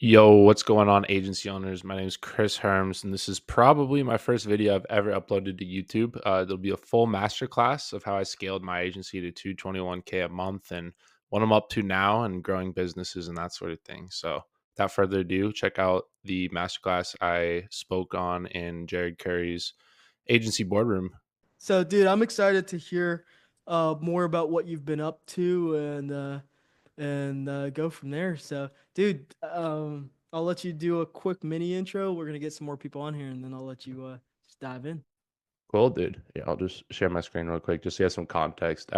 Yo, what's going on, agency owners? My name is Chris Herms, and this is probably my first video I've ever uploaded to YouTube. There'll be a full masterclass of how I scaled my agency to 221K a month and what I'm up to now and growing businesses and that sort of thing. So, without further ado, check out the masterclass I spoke on in Jared Curry's agency boardroom. So, dude, I'm excited to hear more about what you've been up to and go from there. So, dude, I'll let you do a quick mini intro. We're gonna get some more people on here, and then I'll let you just dive in. Cool, dude. Yeah, I'll just share my screen real quick just so you have some context.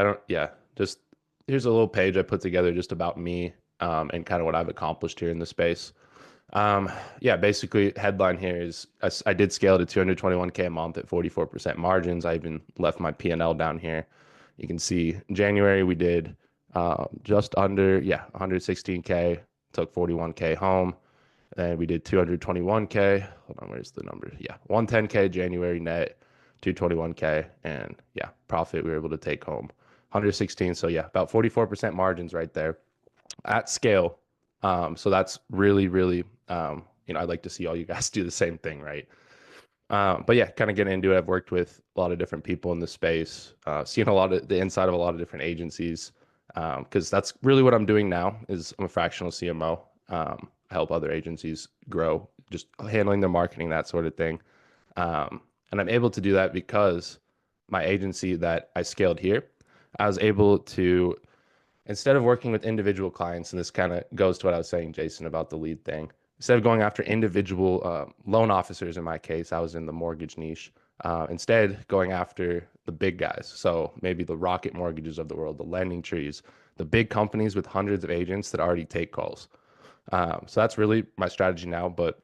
Just here's a little page I put together just about me and kind of what I've accomplished here in the space. Yeah, basically, headline here is I did scale to 221K a month at 44% margins. I even left my P&L down here. You can see in January we did just under, 116K, took 41K home. And we did 221K. Hold on, where's the number? Yeah, 110K January net, 221K. And yeah, profit we were able to take home 116. So yeah, about 44% margins right there at scale. So that's really, really, I'd like to see all you guys do the same thing, right? But yeah, kind of getting into it. I've worked with a lot of different people in the space, seen a lot of the inside of a lot of different agencies, because that's really what I'm doing now is I'm a fractional CMO. I help other agencies grow, just handling their marketing, that sort of thing. And I'm able to do that because my agency that I scaled here, I was able to, instead of working with individual clients, and this kind of goes to what I was saying, Jason, about the lead thing, instead of going after individual loan officers, in my case, I was in the mortgage niche. Instead, going after the big guys. So maybe the Rocket Mortgages of the world, the lending trees, the big companies with hundreds of agents that already take calls. So that's really my strategy now. But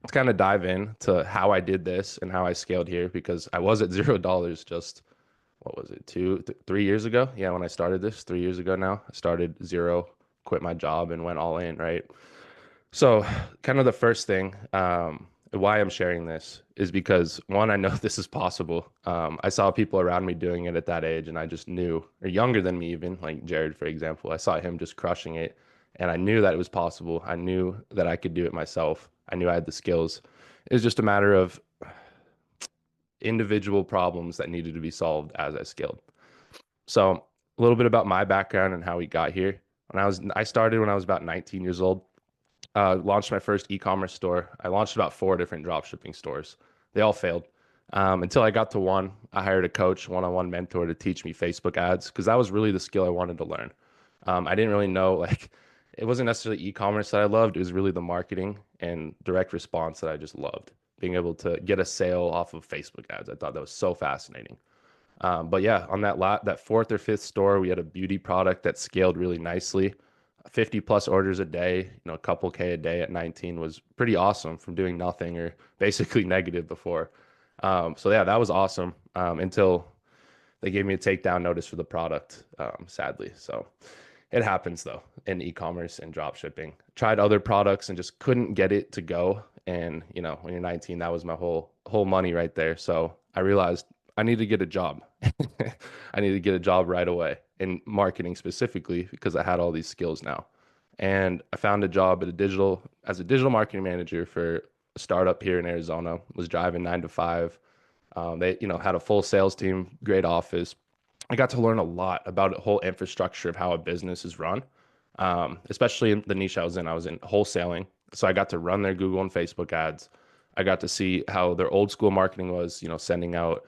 let's kind of dive in to how I did this and how I scaled here because I was at $0 just what was it, 3 years ago? Yeah, when I started this 3 years ago now, I started zero, quit my job, and went all in, right? So, kind of the first thing, why I'm sharing this is because one, I know this is possible. I saw people around me doing it at that age, and I just knew, or younger than me even, like Jared, for example, I saw him just crushing it, and I knew that it was possible. I knew that I could do it myself. I knew I had the skills. It was just a matter of individual problems that needed to be solved as I scaled. So a little bit about my background and how we got here. I started when I was about 19 years old. Launched my first e-commerce store. I launched about four different drop shipping stores. They all failed. Until I got to one, I hired a coach, one-on-one mentor to teach me Facebook ads because that was really the skill I wanted to learn. I didn't really know like it wasn't necessarily e-commerce that I loved. It was really the marketing and direct response that I just loved. Being able to get a sale off of Facebook ads. I thought that was so fascinating. But yeah, on that fourth or fifth store, we had a beauty product that scaled really nicely. 50 plus orders a day, a couple K a day at 19 was pretty awesome from doing nothing or basically negative before. So yeah, that was awesome until they gave me a takedown notice for the product, sadly. So it happens though in e-commerce and drop shipping. Tried other products and just couldn't get it to go. And when you're 19, that was my whole money right there. So I realized I need to get a job. I need to get a job right away in marketing specifically because I had all these skills now. And I found a job as a digital marketing manager for a startup here in Arizona. Was driving 9 to 5. They, had a full sales team, great office. I got to learn a lot about the whole infrastructure of how a business is run, especially in the niche I was in. I was in wholesaling. So I got to run their Google and Facebook ads. I got to see how their old school marketing was, sending out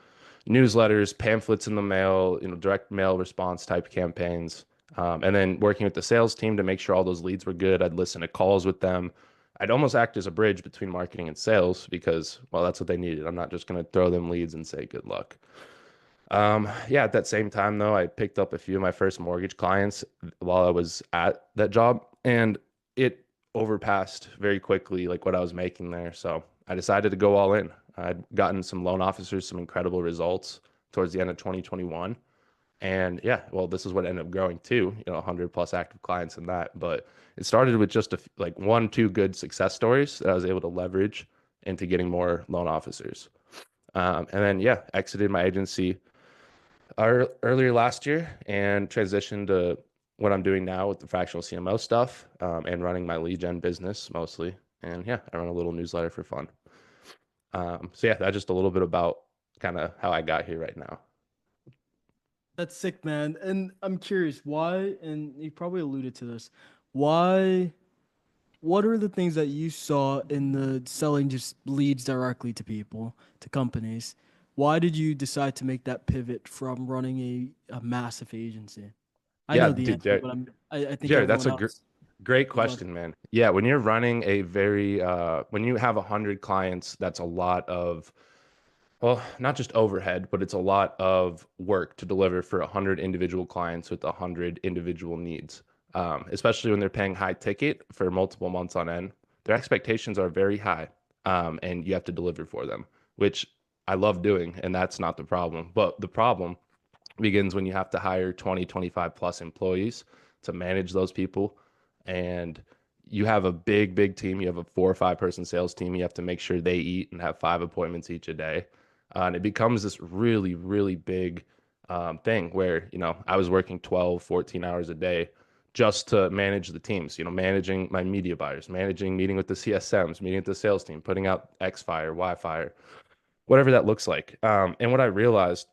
newsletters, pamphlets in the mail, direct mail response type campaigns. And then working with the sales team to make sure all those leads were good. I'd listen to calls with them. I'd almost act as a bridge between marketing and sales because, well, that's what they needed. I'm not just going to throw them leads and say good luck. Yeah, at that same time, though, I picked up a few of my first mortgage clients while I was at that job, and it overpassed very quickly like what I was making there. So I decided to go all in. I'd gotten some loan officers, some incredible results towards the end of 2021. And yeah, well, this is what ended up growing too, 100 plus active clients in that. But it started with just like one, two good success stories that I was able to leverage into getting more loan officers. And then, yeah, exited my agency earlier last year and transitioned to what I'm doing now with the fractional CMO stuff, and running my lead gen business mostly. And yeah, I run a little newsletter for fun. So yeah, that's just a little bit about kind of how I got here right now. That's sick, man. And I'm curious why, and you probably alluded to this. Why, what are the things that you saw in the selling just leads directly to people, to companies? Why did you decide to make that pivot from running a massive agency? I Yeah, know the dude, answer, but I think Jared, that's everyone a else great would love. question, man. Yeah, when you're running a very when you have 100 clients, that's a lot of, well, not just overhead, but it's a lot of work to deliver for 100 individual clients with 100 individual needs. Especially when they're paying high ticket for multiple months on end. Their expectations are very high, and you have to deliver for them, which I love doing, and that's not the problem. But the problem begins when you have to hire 20, 25 plus employees to manage those people. And you have a big team. You have a 4 or 5 person sales team. You have to make sure they eat and have 5 appointments each a day. And it becomes this really big thing where, I was working 12, 14 hours a day just to manage the teams, managing my media buyers, managing meeting with the CSMs, meeting with the sales team, putting out X fire, Y fire, whatever that looks like. And what I realized,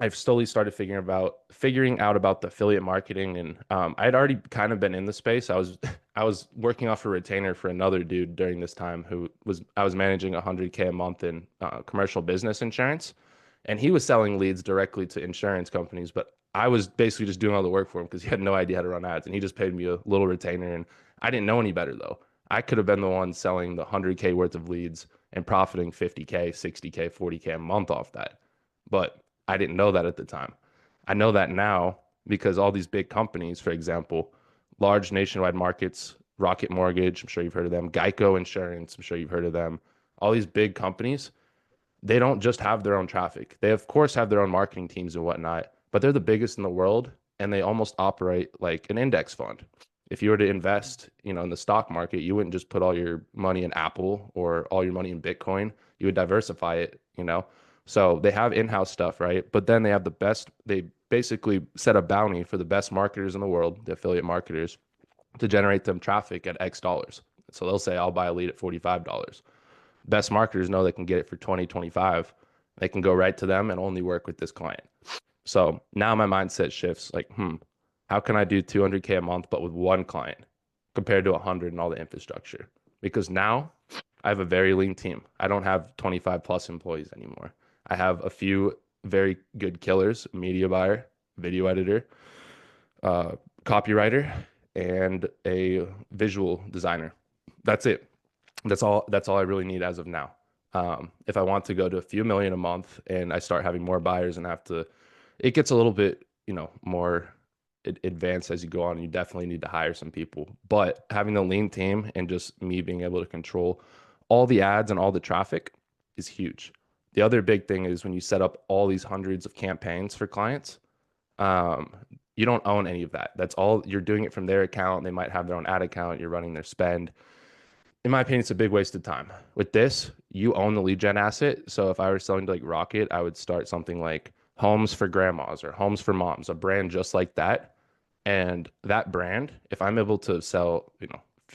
I've slowly started figuring out about the affiliate marketing, and I'd already kind of been in the space. I was working off a retainer for another dude during this time who was I was managing 100K a month in commercial business insurance, and he was selling leads directly to insurance companies, but I was basically just doing all the work for him because he had no idea how to run ads, and he just paid me a little retainer, and I didn't know any better though. I could have been the one selling the 100K worth of leads and profiting 50K, 60K, 40K a month off that, but I didn't know that at the time. I know that now because all these big companies, for example, large nationwide markets, Rocket Mortgage, I'm sure you've heard of them, Geico Insurance, I'm sure you've heard of them. All these big companies, they don't just have their own traffic. They, of course, have their own marketing teams and whatnot, but they're the biggest in the world and they almost operate like an index fund. If you were to invest, in the stock market, you wouldn't just put all your money in Apple or all your money in Bitcoin. You would diversify it. So they have in-house stuff, right? But then they have they basically set a bounty for the best marketers in the world, the affiliate marketers, to generate them traffic at X dollars. So they'll say, I'll buy a lead at $45. Best marketers know they can get it for 20, 25. They can go right to them and only work with this client. So now my mindset shifts like, how can I do 200K a month, but with one client compared to 100 and all the infrastructure? Because now I have a very lean team. I don't have 25 plus employees anymore. I have a few very good killers, media buyer, video editor, uh, copywriter, and a visual designer. That's it. That's all I really need as of now. If I want to go to a few million a month and I start having more buyers and have to, it gets a little bit, more advanced as you go on. You definitely need to hire some people, but having a lean team and just me being able to control all the ads and all the traffic is huge. The other big thing is when you set up all these hundreds of campaigns for clients, um, you don't own any of that. That's all you're doing it from their account. They might have their own ad account. You're running their spend. In my opinion, it's a big waste of time. With this, you own the lead gen asset. So if I were selling to like Rocket, I would start something like Homes for Grandmas or Homes for Moms, a brand just like that. And that brand, if I'm able to sell, a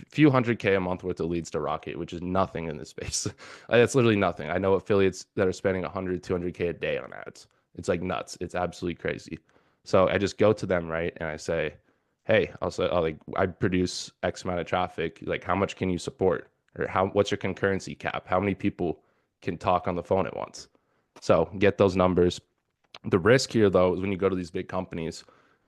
few 100K a month worth of leads to Rocket, which is nothing in this space. That's literally nothing. I know affiliates that are spending 100, 200K a day on ads. It's like nuts. It's absolutely crazy. So I just go to them, right? And I say, hey, I produce X amount of traffic. Like, how much can you support? Or what's your concurrency cap? How many people can talk on the phone at once? So get those numbers. The risk here, though, is when you go to these big companies,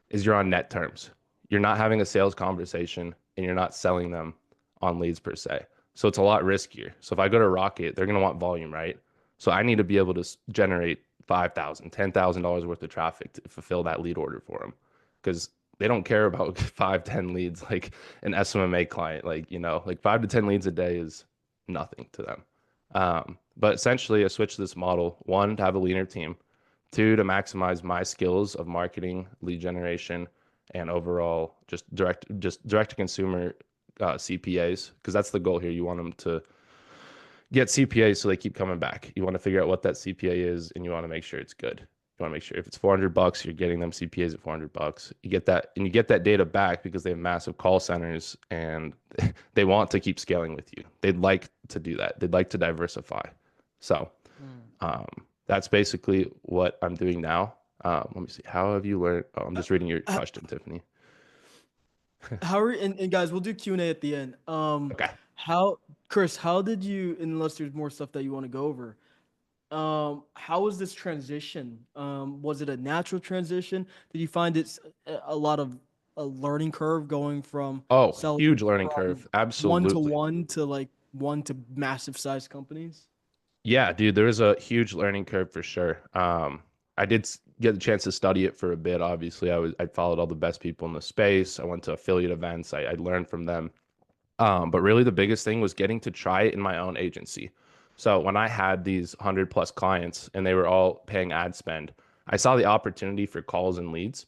is you're on net terms. You're not having a sales conversation and you're not selling them on leads per se. So it's a lot riskier. So if I go to Rocket, they're going to want volume, right? So I need to be able to generate $5,000, $10,000 worth of traffic to fulfill that lead order for them because they don't care about 5, 10 leads like an SMMA client. Like 5 to 10 leads a day is nothing to them. But essentially, I switched this model, one, to have a leaner team, two, to maximize my skills of marketing, lead generation, and overall just direct to consumer CPAs, because that's the goal here. You want them to get CPAs so they keep coming back. You want to figure out what that CPA is, and you want to make sure it's good. You want to make sure if it's $400, you're getting them CPAs at $400. You get that, and you get that data back because they have massive call centers and they want to keep scaling with you. They'd like to do that. They'd like to diversify. So Mm. um, that's basically what I'm doing now. Let me see. How have you learned? Oh, I'm Uh, just reading your h- question, Tiffany. How are and guys, we'll do Q&A at the end. Okay. How Chris, how did you, unless there's more stuff that you want to go over, how was this transition? Was it a natural transition? Did you find it's a lot of a learning curve going from Oh, selling huge learning from curve. one to Absolutely. one to like one to massive size companies? Yeah, dude, there was a huge learning curve for sure. I did get the chance to study it for a bit. Obviously, I followed all the best people in the space. I went to affiliate events. I learned from them. But really, the biggest thing was getting to try it in my own agency. So when I had these 100+ clients and they were all paying ad spend, I saw the opportunity for calls and leads.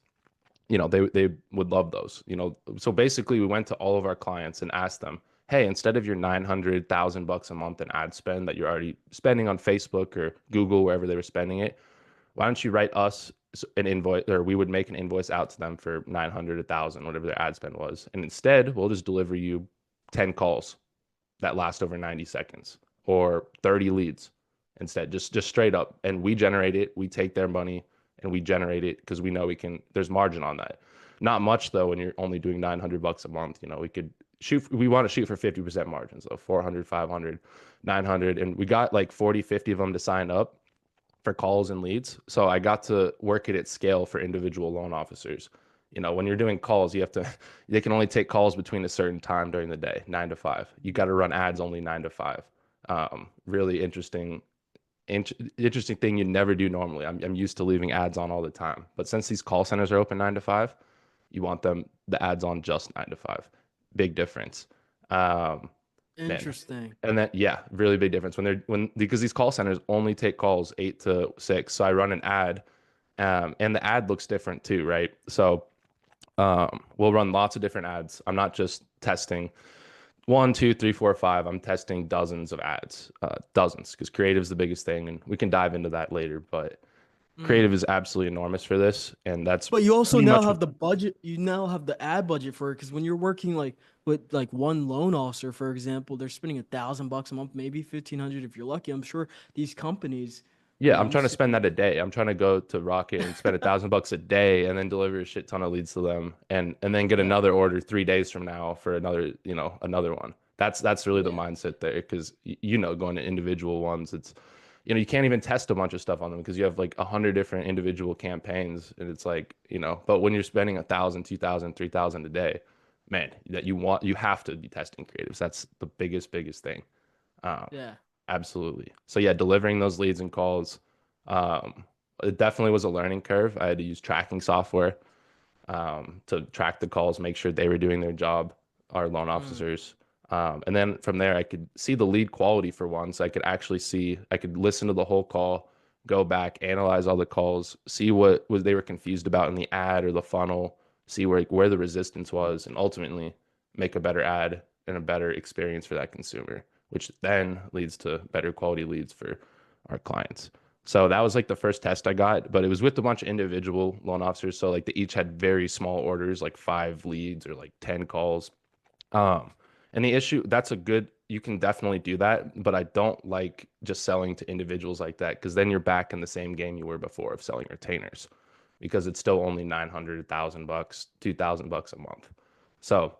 They would love those. So basically we went to all of our clients and asked them, hey, instead of your 900,000 bucks a month in ad spend that you're already spending on Facebook or Google, wherever they were spending it, why don't you write us an invoice, or we would make an invoice out to them for 900, 1,000, whatever their ad spend was, and instead we'll just deliver you 10 calls that last over 90 seconds or 30 leads instead, just straight up. And we generate it, we take their money and we generate it because we know there's margin on that. Not much though, when you're only doing 900 bucks a month. We want to shoot for 50% margins, so 400, 500, 900. And we got like 40, 50 of them to sign up for calls and leads. So I got to work it at scale for individual loan officers. When you're doing calls, they can only take calls between a certain time during the day, 9 to 5. You got to run ads only 9 to 5. Really interesting thing you never do normally. I'm used to leaving ads on all the time, but since these call centers are open 9 to 5, you want the ads on just 9 to 5. Big difference. Um, Man. Interesting. And then yeah, really big difference when because these call centers only take calls 8 to 6. So I run an ad, and the ad looks different too, right? So we'll run lots of different ads. I'm not just testing one, two, three, four, five. I'm testing dozens of ads, dozens, because creative is the biggest thing, and we can dive into that later. But creative Mm. is absolutely enormous for this, and that's But you also pretty now much have the budget. You now have the ad budget for it because when you're working like with like one loan officer, for example, they're spending $1,000 a month, maybe 1,500 if you're lucky. I'm sure these companies, Yeah, I'm you trying to say, spend that a day. I'm trying to go to Rocket and spend 1,000 bucks a day and then deliver a shit ton of leads to them and then get yeah, another order 3 days from now for another one. That's really the yeah, mindset there because going to individual ones, you can't even test a bunch of stuff on them because you have like 100 different individual campaigns and it's like, but when you're spending 1,000, 2,000, 3,000 a day, man, you have to be testing creatives. That's the biggest thing. Um, yeah. Absolutely. So yeah, delivering those leads and calls, um, it definitely was a learning curve. I had to use tracking software to track the calls, make sure they were doing their job, our loan Mm. officers. And then from there, I could see the lead quality for one. So I could listen to the whole call, go back, analyze all the calls, see what was they were confused about in the ad or the funnel, see where the resistance was, and ultimately make a better ad and a better experience for that consumer, which then leads to better quality leads for our clients. So that was like the first test I got, but it was with a bunch of individual loan officers. So like they each had very small orders, like 5 leads or like 10 calls. Um, and the issue, you can definitely do that, but I don't like just selling to individuals like that because then you're back in the same game you were before of selling retainers because it's still only 900, 1,000 bucks, 2,000 bucks a month. So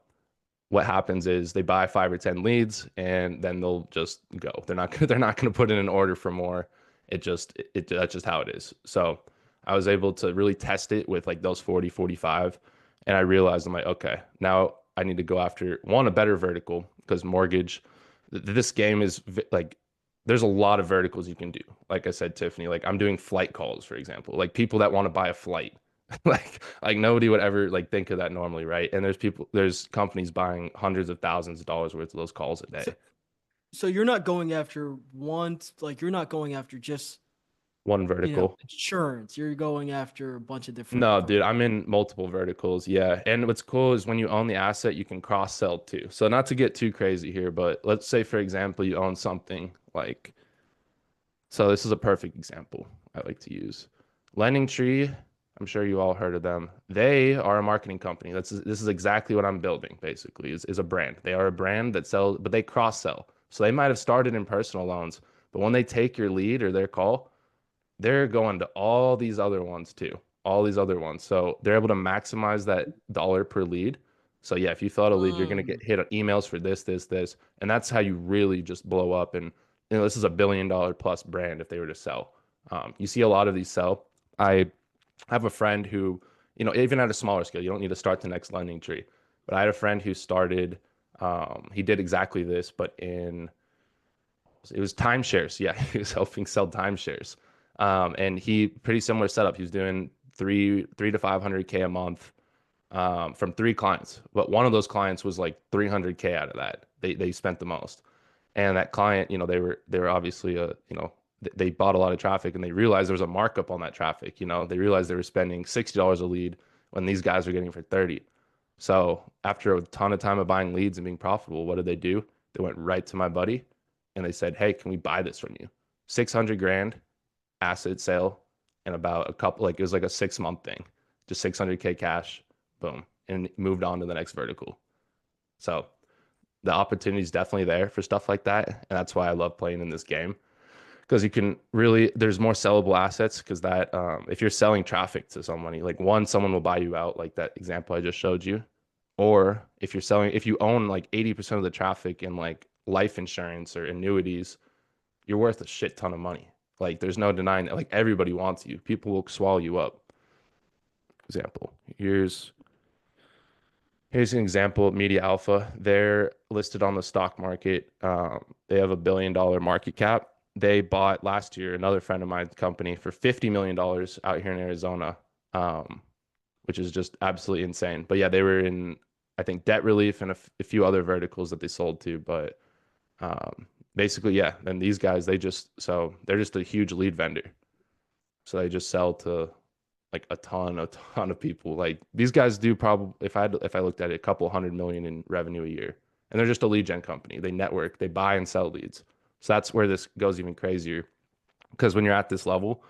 what happens is they buy 5 or 10 leads and then they'll just go. They're not going to put in an order for more. That's just how it is. So I was able to really test it with like those 40, 45, and I realized I'm like, okay, now I need to go after one, a better vertical because mortgage this game is like there's a lot of verticals you can do. Like I said, Tiffany, like I'm doing flight calls, for example, like people that want to buy a flight. Like nobody would ever like think of that normally, right? And there's companies buying hundreds of thousands of dollars worth of those calls a So, day. so you're not going after one, like you're not going after just, One vertical. insurance. You're going after a bunch of different No, dude, I'm verticals. in multiple verticals. Yeah. And what's cool is when you own the asset, you can cross sell too. So not to get too crazy here, but let's say, for example, you own something like, so this is a perfect example I like to use. Lending Tree, I'm sure you all heard of them. They are a marketing company. This is exactly what I'm building, basically, is a brand. They are a brand that sells, but they cross sell. So they might have started in personal loans, but when they take your lead or their call, they're going to all these other ones too, all these other ones. So they're able to maximize that dollar per lead. So yeah, if you fill out a lead, you're gonna get Um, hit on emails for this, and that's how you really just blow up. And this is a $1 billion plus brand if they were to sell. You see a lot of these sell. I have a friend who, even at a smaller scale, you don't need to start the next lending tree. But I had a friend who started. He did exactly this, but it was timeshares. Yeah, he was helping sell timeshares. And he pretty similar setup. He was doing three to 500K a month from three clients. But one of those clients was like 300K out of that. They spent the most. And that client, they were obviously they bought a lot of traffic and they realized there was a markup on that traffic. They realized they were spending $60 a lead when these guys were getting for 30. So after a ton of time of buying leads and being profitable, what did they do? They went right to my buddy and they said, "Hey, can we buy this from you? 600 grand asset sale in about a couple, like it was like a 6 month thing, just 600K cash, boom, and moved on to the next vertical." So the opportunity is definitely there for stuff like that. And that's why I love playing in this game because you can really, there's more sellable assets because that, if you're selling traffic to somebody, like one, someone will buy you out, like that example I just showed you. Or if you own like 80% of the traffic in like life insurance or annuities, you're worth a shit ton of money. Like there's no denying that. Like everybody wants you. People will swallow you up. Example. Here's an example of Media Alpha. They're listed on the stock market. They have $1 billion market cap. They bought last year another friend of mine's company for $50 million out here in Arizona, which is just absolutely insane. But yeah, they were in, I think, debt relief and a few other verticals that they sold to. But basically, yeah. Then these guys, they're just a huge lead vendor. So they just sell to like a ton of people. Like these guys do probably, if I looked at it, a couple 100 million in revenue a year, and they're just a lead gen company. They network, they buy and sell leads. So that's where this goes even crazier because when you're at this level,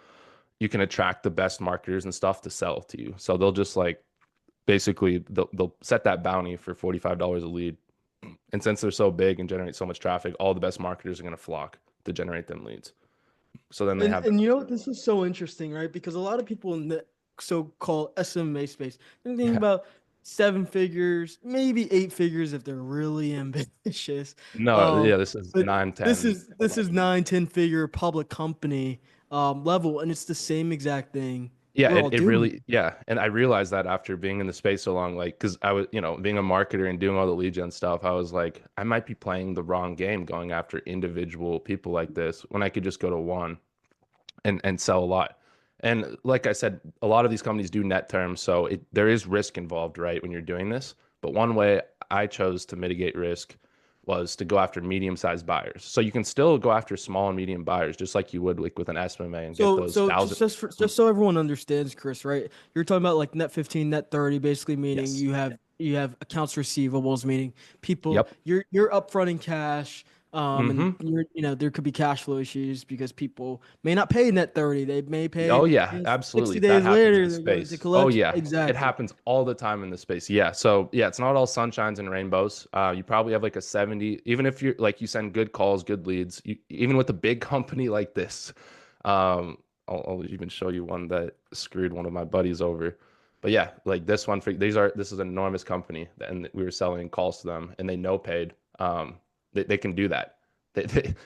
you can attract the best marketers and stuff to sell to you. So they'll just like basically they'll set that bounty for $45 a lead. And since they're so big and generate so much traffic, all the best marketers are going to flock to generate them leads. So then they and have and you know this is so interesting, right? Because a lot of people in the so-called SMA space, they're thinking yeah. about seven figures, maybe eight figures if they're really ambitious. No, Um, yeah, this is but nine, this 10, is this is 11. 9, 10 figure public company level, and it's the same exact thing Yeah, we're all it doing. really, yeah. And I realized that after being in the space so long, like, because I was, being a marketer and doing all the lead gen stuff, I was like, I might be playing the wrong game going after individual people like this when I could just go to one and sell a lot. And like I said, a lot of these companies do net terms, so there is risk involved, right, when you're doing this. But one way I chose to mitigate risk was to go after medium-sized buyers. So you can still go after small and medium buyers, just like you would like with an SMMA and get So, those so thousand. just so everyone understands, Chris, right? You're talking about like net 15, net 30, basically meaning Yes. you have accounts receivables, meaning people Yep. you're upfronting cash, and Mm-hmm. there could be cash flow issues because people may not pay net 30, they may Oh pay yeah, and 60 absolutely. That days happens in later they're going to space. Oh collect yeah, it exactly. happens all the time in the space. Yeah. So yeah, it's not all sunshines and rainbows. You probably have like a 70, even if you're like you send good calls, good leads, even with a big company like this. I'll even show you one that screwed one of my buddies over. But yeah, like this one for this is an enormous company and we were selling calls to them and they no paid. They can do that.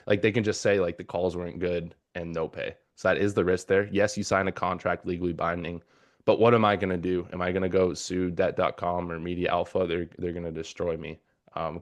Like they can just say like the calls weren't good and no pay. So that is the risk there. Yes, you sign a contract legally binding, but what am I going to do? Am I going to go sue debt.com or Media Alpha? They're going to destroy me,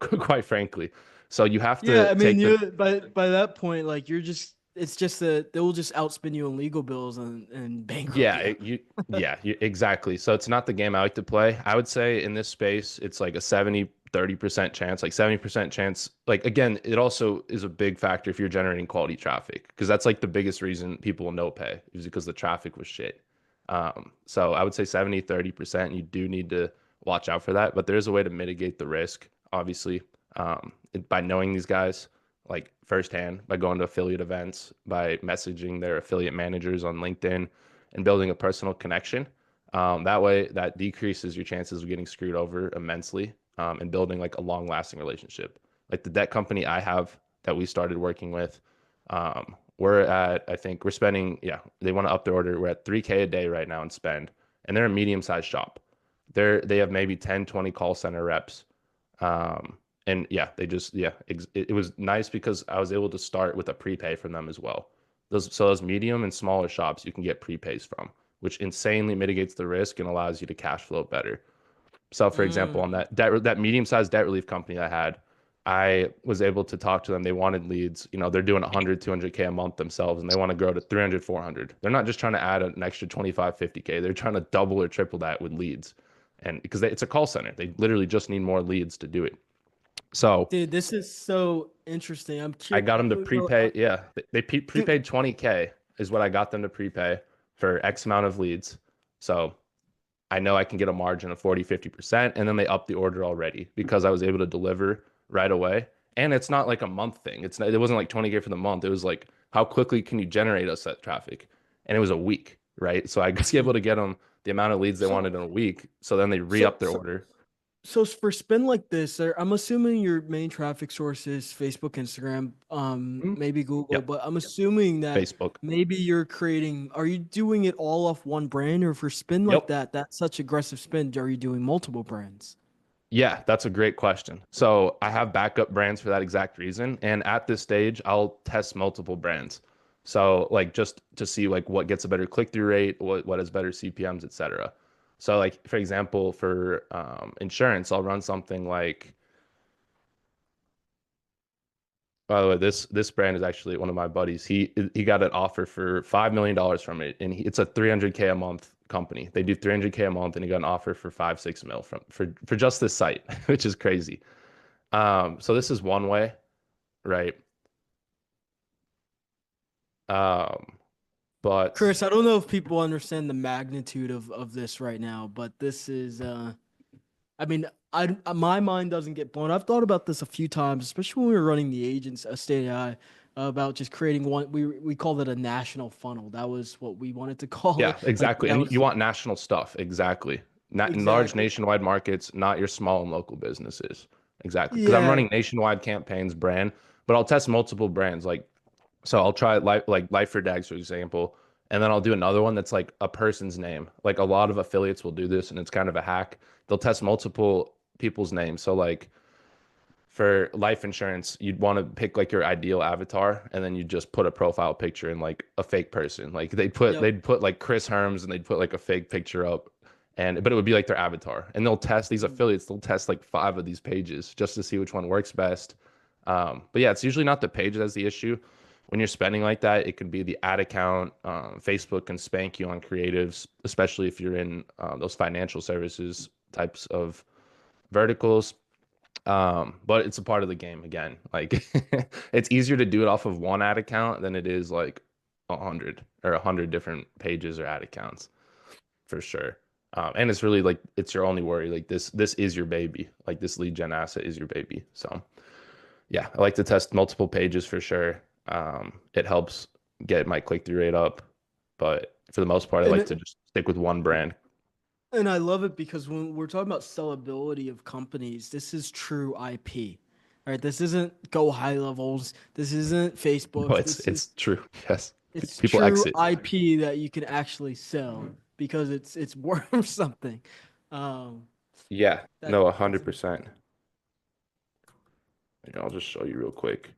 quite frankly. So you have Yeah, to I mean, take the by that point, like you're just it's just that they will just outspend you on legal bills and bankrupt yeah, you. exactly. So it's not the game I like to play. I would say in this space, it's like a 70-30% chance, like 70% chance. Like again, it also is a big factor if you're generating quality traffic, because that's like the biggest reason people will no pay is because the traffic was shit. So I would say 70-30%. You do need to watch out for that, but there's a way to mitigate the risk, obviously, by knowing these guys like firsthand, by going to affiliate events, by messaging their affiliate managers on LinkedIn and building a personal connection. That way, that decreases your chances of getting screwed over immensely, and building like a long-lasting relationship. Like the debt company I have that we started working with, we're at, I think we're spending, yeah, they want to up their order. We're at 3K a day right now in spend, and they're a medium-sized shop. They have maybe 10, 20 call center reps. And yeah, they just, yeah, it was nice because I was able to start with a prepay from them as well. Those medium and smaller shops you can get prepays from, which insanely mitigates the risk and allows you to cash flow better. So for example, on Mm. that medium-sized debt relief company I had, I was able to talk to them. They wanted leads. They're doing 100, 200K a month themselves, and they want to grow to 300, 400. They're not just trying to add an extra 25, 50K. They're trying to double or triple that with leads. And because it's a call center, they literally just need more leads to do it. So Dude, this is so interesting. I'm I curious. got them to prepay. Yeah, they Dude, prepaid 20K is what I got them to prepay for X amount of leads. So I know I can get a margin of 40, 50%. And then they up the order already because I was able to deliver right away. And it's not like a month thing. It wasn't like 20K for the month. It was like, how quickly can you generate us that traffic? And it was a week, right? So I was able to get them the amount of leads they so wanted in a week. So then they so re-up their so order. So for spin like this, I'm assuming your main traffic source is Facebook, Instagram, Mhm. maybe Google, Yep. but I'm assuming that Facebook. maybe you're creating, are you doing it all off one brand, or for spin like Yep. that, that's such aggressive spin, are you doing multiple brands? Yeah, that's a great question. So I have backup brands for that exact reason. And at this stage, I'll test multiple brands. So like just to see like what gets a better click-through rate, what has better CPMs, etc. So like for example, for insurance, I'll run something like, by the way, this brand is actually one of my buddies. He got an offer for $5 million from it, and it's a 300K a month company. They do 300K a month, and he got an offer for 5, 6 mil for just this site, which is crazy. So this is one way, right? Um, but Chris, I don't know if people understand the magnitude of this right now, but this is I mean, my mind doesn't get blown. I've thought about this a few times, especially when we were running the agents State AI, about just creating one. We called it a national funnel. That was what we wanted to call yeah, it. Like exactly. that And you was want national stuff, exactly. Not in large exactly. nationwide markets, not your small and local businesses. Exactly. Because I'm Yeah. running nationwide campaigns brand, but I'll test multiple brands. So I'll try Life for Dags, for example, and then I'll do another one that's like a person's name. Like a lot of affiliates will do this, and it's kind of a hack. They'll test multiple people's names. So like for life insurance, you'd want to pick like your ideal avatar, and then you just put a profile picture in like a fake person. Like Yep. they'd put like Chris Herms, and they'd put like a fake picture up, and but it would be like their avatar. And they'll test these Mm. affiliates. They'll test like 5 of these pages just to see which one works best. But yeah, it's usually not the page that's the issue. When you're spending like that, it could be the ad account. Facebook can spank you on creatives, especially if you're in those financial services types of verticals. But it's a part of the game again. Like it's easier to do it off of one ad account than it is like 100 different pages or ad accounts for sure. And it's really like it's your only worry. Like this is your baby. Like this lead gen asset is your baby. So yeah, I like to test multiple pages for sure. It helps get my click through rate up, but for the most part, I like to And just stick with one brand. and I love it because when we're talking about sellability of companies, this is true IP. All right, this isn't go high levels. This isn't No, Facebook. This is it's true. Yes, it's people true exit. IP that you can actually sell because it's worth something. Um, Yeah, that no, that's 100%. I'll just show you real quick.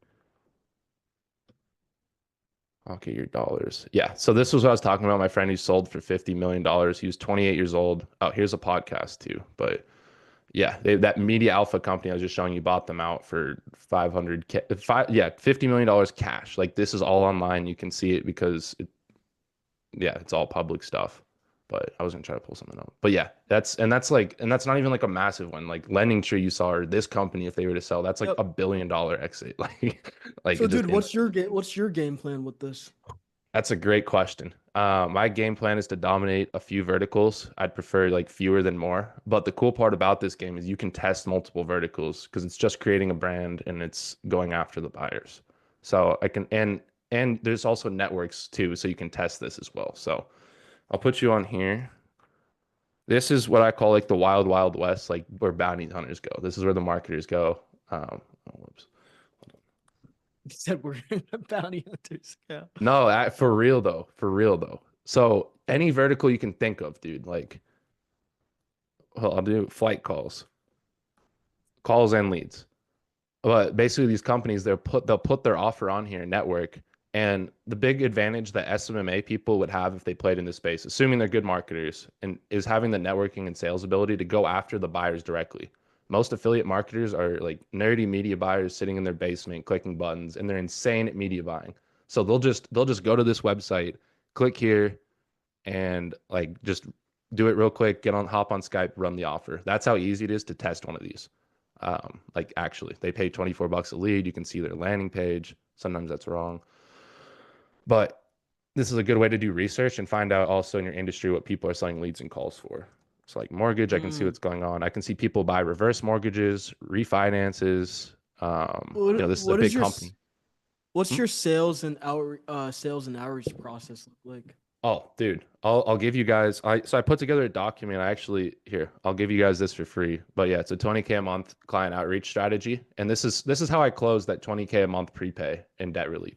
Okay, your dollars. Yeah. So this was what I was talking about. My friend who sold for $50 million. He was 28 years old. Oh, here's a podcast too. But yeah, that Media Alpha company I was just showing you bought them out for 500K, yeah, $50 million cash. Like this is all online. You can see it because yeah, it's all public stuff. But I was gonna try to pull something up. But yeah, that's not even like a massive one. Like Lending Tree you saw or this company, if they were to sell, that's like yep. $1 billion exit. Like So, it just dude, what's your game plan with this? That's a great question. My game plan is to dominate a few verticals. I'd prefer like fewer than more. But the cool part about this game is you can test multiple verticals because it's just creating a brand and it's going after the buyers. So I can and there's also networks too, so you can test this as well. So I'll put you on here. This is what I call like the wild, wild west, like where bounty hunters go. This is where the marketers go. Oh, whoops. You said we're in a bounty hunters. Yeah. No, for real though. For real though. So any vertical you can think of, dude. Like, well, I'll do flight calls and leads. But basically, these companies they'll put their offer on here, network, and the big advantage that SMMA people would have if they played in this space, assuming they're good marketers, and is having the networking and sales ability to go after the buyers directly. Most affiliate marketers are like nerdy media buyers sitting in their basement clicking buttons, and they're insane at media buying. So they'll just go to this website, click here, and like just do it real quick, hop on Skype, run the offer. That's how easy it is to test one of these. Like actually, they pay 24 bucks a lead. You can see their landing page. Sometimes that's wrong, but this is a good way to do research and find out also in your industry what people are selling leads and calls for. So like mortgage, I can see Mm. what's going on. I can see people buy reverse mortgages, refinances. This is a What is big your company. what's Hmm? your sales and outreach process look like? Oh, dude, I'll give you guys. I put together a document. I'll give you guys this for free. But yeah, it's a 20K a month client outreach strategy, and this is how I closed that 20K a month prepay in debt relief.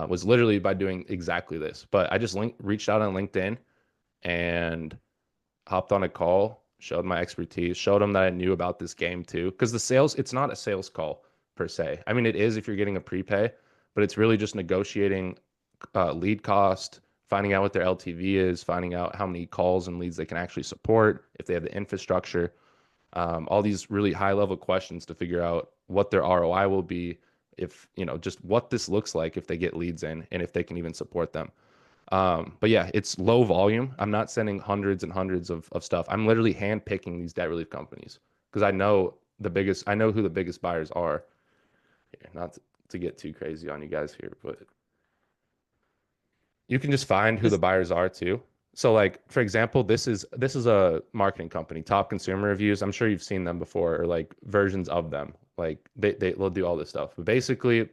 Was literally by doing exactly this. But I just reached out on LinkedIn and hopped on a call, showed my expertise, showed them that I knew about this game too. Because it's not a sales call per se. I mean, it is if you're getting a prepay, but it's really just negotiating lead cost, finding out what their LTV is, finding out how many calls and leads they can actually support, if they have the infrastructure, all these really high level questions to figure out what their ROI will be, if, just what this looks like if they get leads in and if they can even support them. But yeah, it's low volume. I'm not sending hundreds and hundreds of stuff. I'm literally hand picking these debt relief companies because I know who the biggest buyers are. Here, not to get too crazy on you guys here, but you can just find who the This, buyers are too. So like for example, this is a marketing company, Top Consumer Reviews. I'm sure you've seen them before or like versions of them. Like they'll do all this stuff. But basically,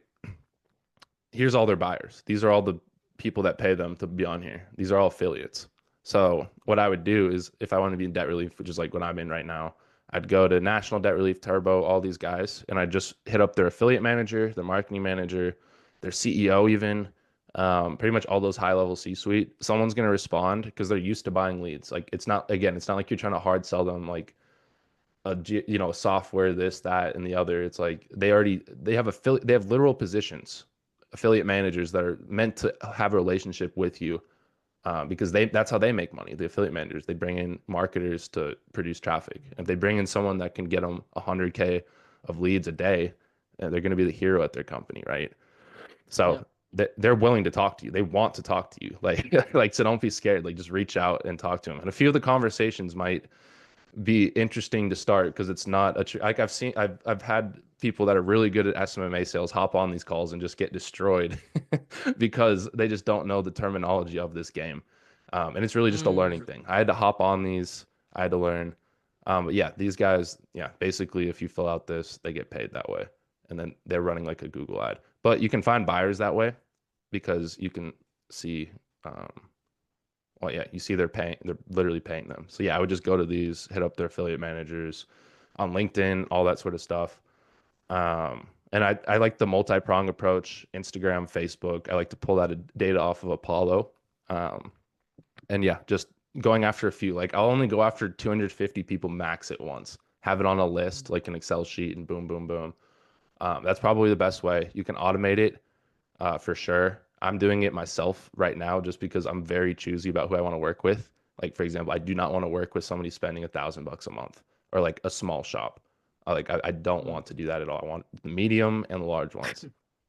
here's all their buyers. These are all the people that pay them to be on here. These are all affiliates. So what I would do is if I want to be in debt relief, which is like what I'm in right now, I'd go to National Debt Relief, Turbo, all these guys, and I'd just hit up their affiliate manager, their marketing manager, their CEO, even pretty much all those high level C-suite. Someone's going to respond because they're used to buying leads. Like it's not like you're trying to hard sell them like a software, this, that, and the other. It's like they have literal positions, affiliate managers that are meant to have a relationship with you, because that's how they make money. The affiliate managers, they bring in marketers to produce traffic. If they bring in someone that can get them 100K of leads a day, they're going to be the hero at their company, right? yeah. So they're willing to talk to you. They want to talk to you. Like so don't be scared. Like just reach out and talk to them. And a few of the conversations might be interesting to start because it's not like I've had people that are really good at SMMA sales hop on these calls and just get destroyed because they just don't know the terminology of this game. And it's really just a learning Mm. thing. I had to hop on these. I had to learn. But yeah, these guys, yeah, basically if you fill out this, they get paid that way. And then they're running like a Google ad. But you can find buyers that way because you can see well, yeah, you see they're literally paying them. So yeah, I would just go to these, hit up their affiliate managers on LinkedIn, all that sort of stuff. And I like the multi-prong approach, Instagram, Facebook. I like to pull that data off of Apollo. Um, and yeah, just going after a few. Like I'll only go after 250 people max at once. Have it on a list, like an Excel sheet, and boom, boom, boom. That's probably the best way. You can automate it for sure. I'm doing it myself right now just because I'm very choosy about who I want to work with. Like for example, I do not want to work with somebody spending $1,000 a month or like a small shop. I don't want to do that at all. I want the medium and the large ones.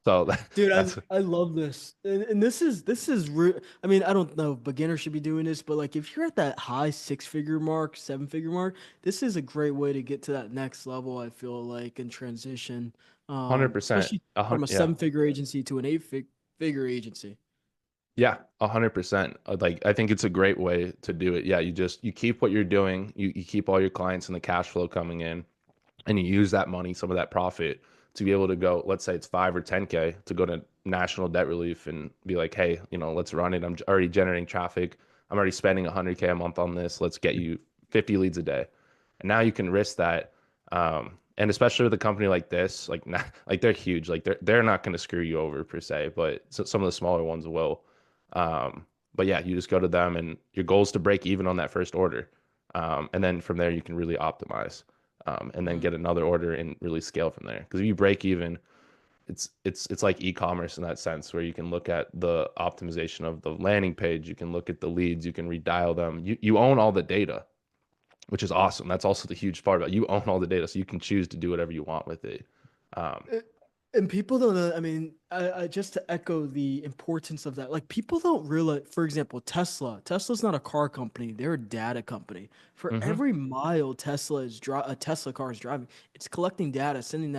So Dude, that's I love this, and I mean, I don't know, if beginners should be doing this, but like if you're at that high six-figure mark, seven-figure mark, this is a great way to get to that next level. I feel like in transition, 100%. especially A from hundred, a yeah. seven-figure agency to an figure agency. Yeah, 100%. Like I think it's a great way to do it. Yeah, you keep what you're doing. You keep all your clients and the cash flow coming in, and you use that money, some of that profit, to be able to go, let's say it's 5 or 10K, to go to national debt relief and be like, hey, let's run it. I'm already generating traffic. I'm already spending 100K a month on this. Let's get you 50 leads a day. And now you can risk that. And especially with a company like this, like not, like they're huge, like they're not going to screw you over per se, but some of the smaller ones will. But yeah, you just go to them and your goal is to break even on that first order. And then from there you can really optimize, and then Mm. get another order and really scale from there. Because if you break even, it's like e-commerce in that sense where you can look at the optimization of the landing page, you can look at the leads, you can redial them. You own all the data, which is awesome. That's also the huge part about it. You own all the data, so you can choose to do whatever you want with it. Um, Uh, And people don't know, I mean, just to echo the importance of that, like people don't realize, for example, Tesla's not a car company, they're a data company. For mhm. every mile a Tesla car is driving, it's collecting data, sending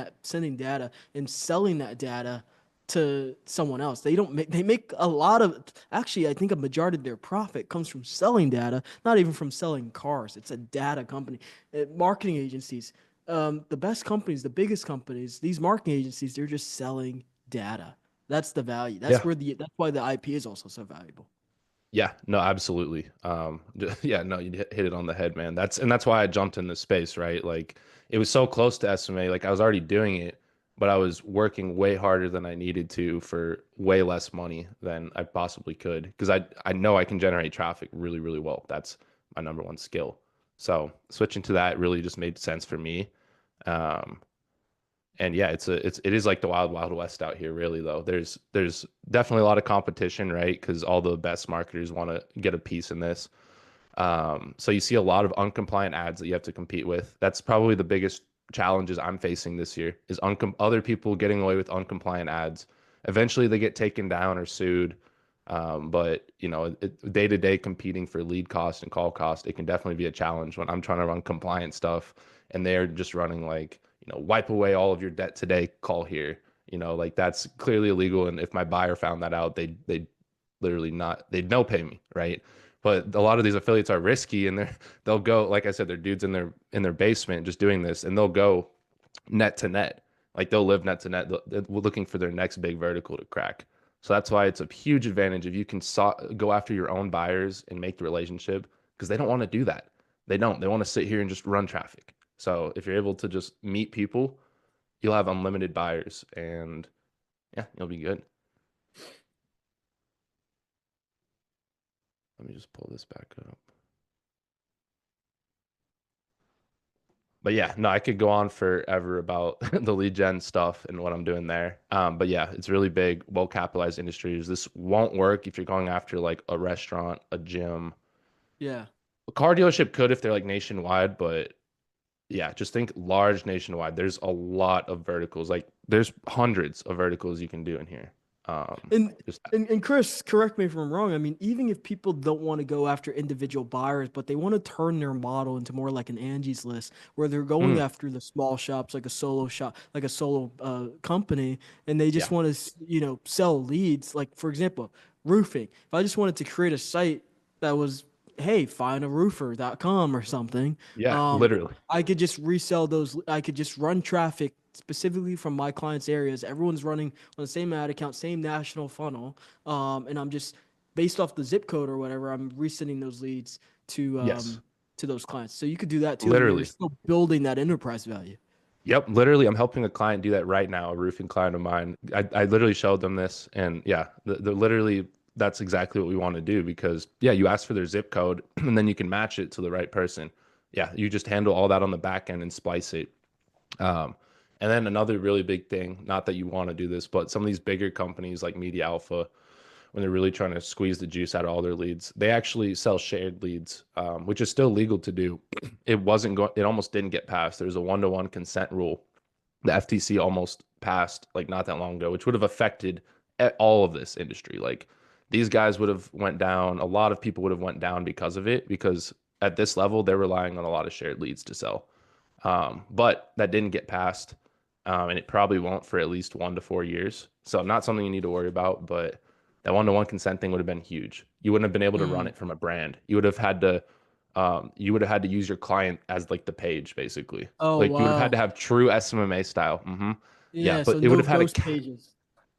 data and selling that data to someone else. They make a lot of, actually, I think a majority of their profit comes from selling data, not even from selling cars. It's a data company. Marketing agencies, the best companies, the biggest companies, these marketing agencies, they're just selling data. That's the value. Yeah. That's why the IP is also so valuable. Yeah, no, absolutely. Yeah, no, you hit it on the head, man. That's why I jumped in this space, right? Like it was so close to SMA, like I was already doing it, but I was working way harder than I needed to for way less money than I possibly could because I know I can generate traffic really, really well. That's my number one skill. So switching to that really just made sense for me. Um, and yeah, it is like the wild wild west out here, really though. There's definitely a lot of competition, right? Because all the best marketers want to get a piece in this. So you see a lot of uncompliant ads that you have to compete with. That's probably the biggest challenges I'm facing this year is other people getting away with uncompliant ads. Eventually they get taken down or sued. But you know, day to day competing for lead cost and call cost, it can definitely be a challenge when I'm trying to run compliant stuff and they're just running like, wipe away all of your debt today, call here. Like that's clearly illegal. And if my buyer found that out, they'd literally not, they'd no pay me, right? But a lot of these affiliates are risky and they'll go, like I said, they're dudes in their basement just doing this and they'll go net to net. Like they'll live net to net. They're looking for their next big vertical to crack. So that's why it's a huge advantage if you can go after your own buyers and make the relationship because they don't want to do that. They don't. They want to sit here and just run traffic. So if you're able to just meet people, you'll have unlimited buyers and yeah, you'll be good. Let me just pull this back up. But yeah, no, I could go on forever about the lead gen stuff and what I'm doing there. But yeah, it's really big, well capitalized industries. This won't work if you're going after like a restaurant, a gym. Yeah. A car dealership could if they're like nationwide, but yeah, just think large nationwide. There's a lot of verticals. Like there's hundreds of verticals you can do in here. And Just and Chris, correct me if I'm wrong. I mean, even if people don't want to go after individual buyers, but they want to turn their model into more like an Angie's List, where they're going mm, after the small shops, like a solo shop, like a solo company, and they just yeah, want to, sell leads. Like for example, roofing. If I just wanted to create a site that was, hey, findaroofer.com or something, yeah, um, literally. I could just resell those. I could just run traffic specifically from my clients' areas. Everyone's running on the same ad account, same national funnel, and I'm just based off the zip code or whatever. I'm resending those leads Yes, to those clients. So you could do that too, and you're literally. still building that enterprise value. Yep, literally, I'm helping a client do that right now, a roofing client of mine. I literally showed them this, and yeah, the literally that's exactly what we want to do because yeah, you ask for their zip code, and then you can match it to the right person. Yeah, you just handle all that on the back end and splice it. Um, and then another really big thing, not that you want to do this, but some of these bigger companies like Media Alpha, when they're really trying to squeeze the juice out of all their leads, they actually sell shared leads, which is still legal to do. It wasn't going, it almost didn't get passed. There's a 1-to-1 consent rule the FTC almost passed like not that long ago, which would have affected all of this industry. Like these guys would have went down. A lot of people would have went down because of it, because at this level, they're relying on a lot of shared leads to sell. But that didn't get passed, and it probably won't for at least 1 to 4 years. So not something you need to worry about, but that 1-to-1 consent thing would have been huge. You wouldn't have been able to run Mm. it from a brand. You would have had to use your client as like the page, basically. Oh Like you would have had to wow. have true SMMA style. Yeah, Yeah. but So it would no have had a ghost pages.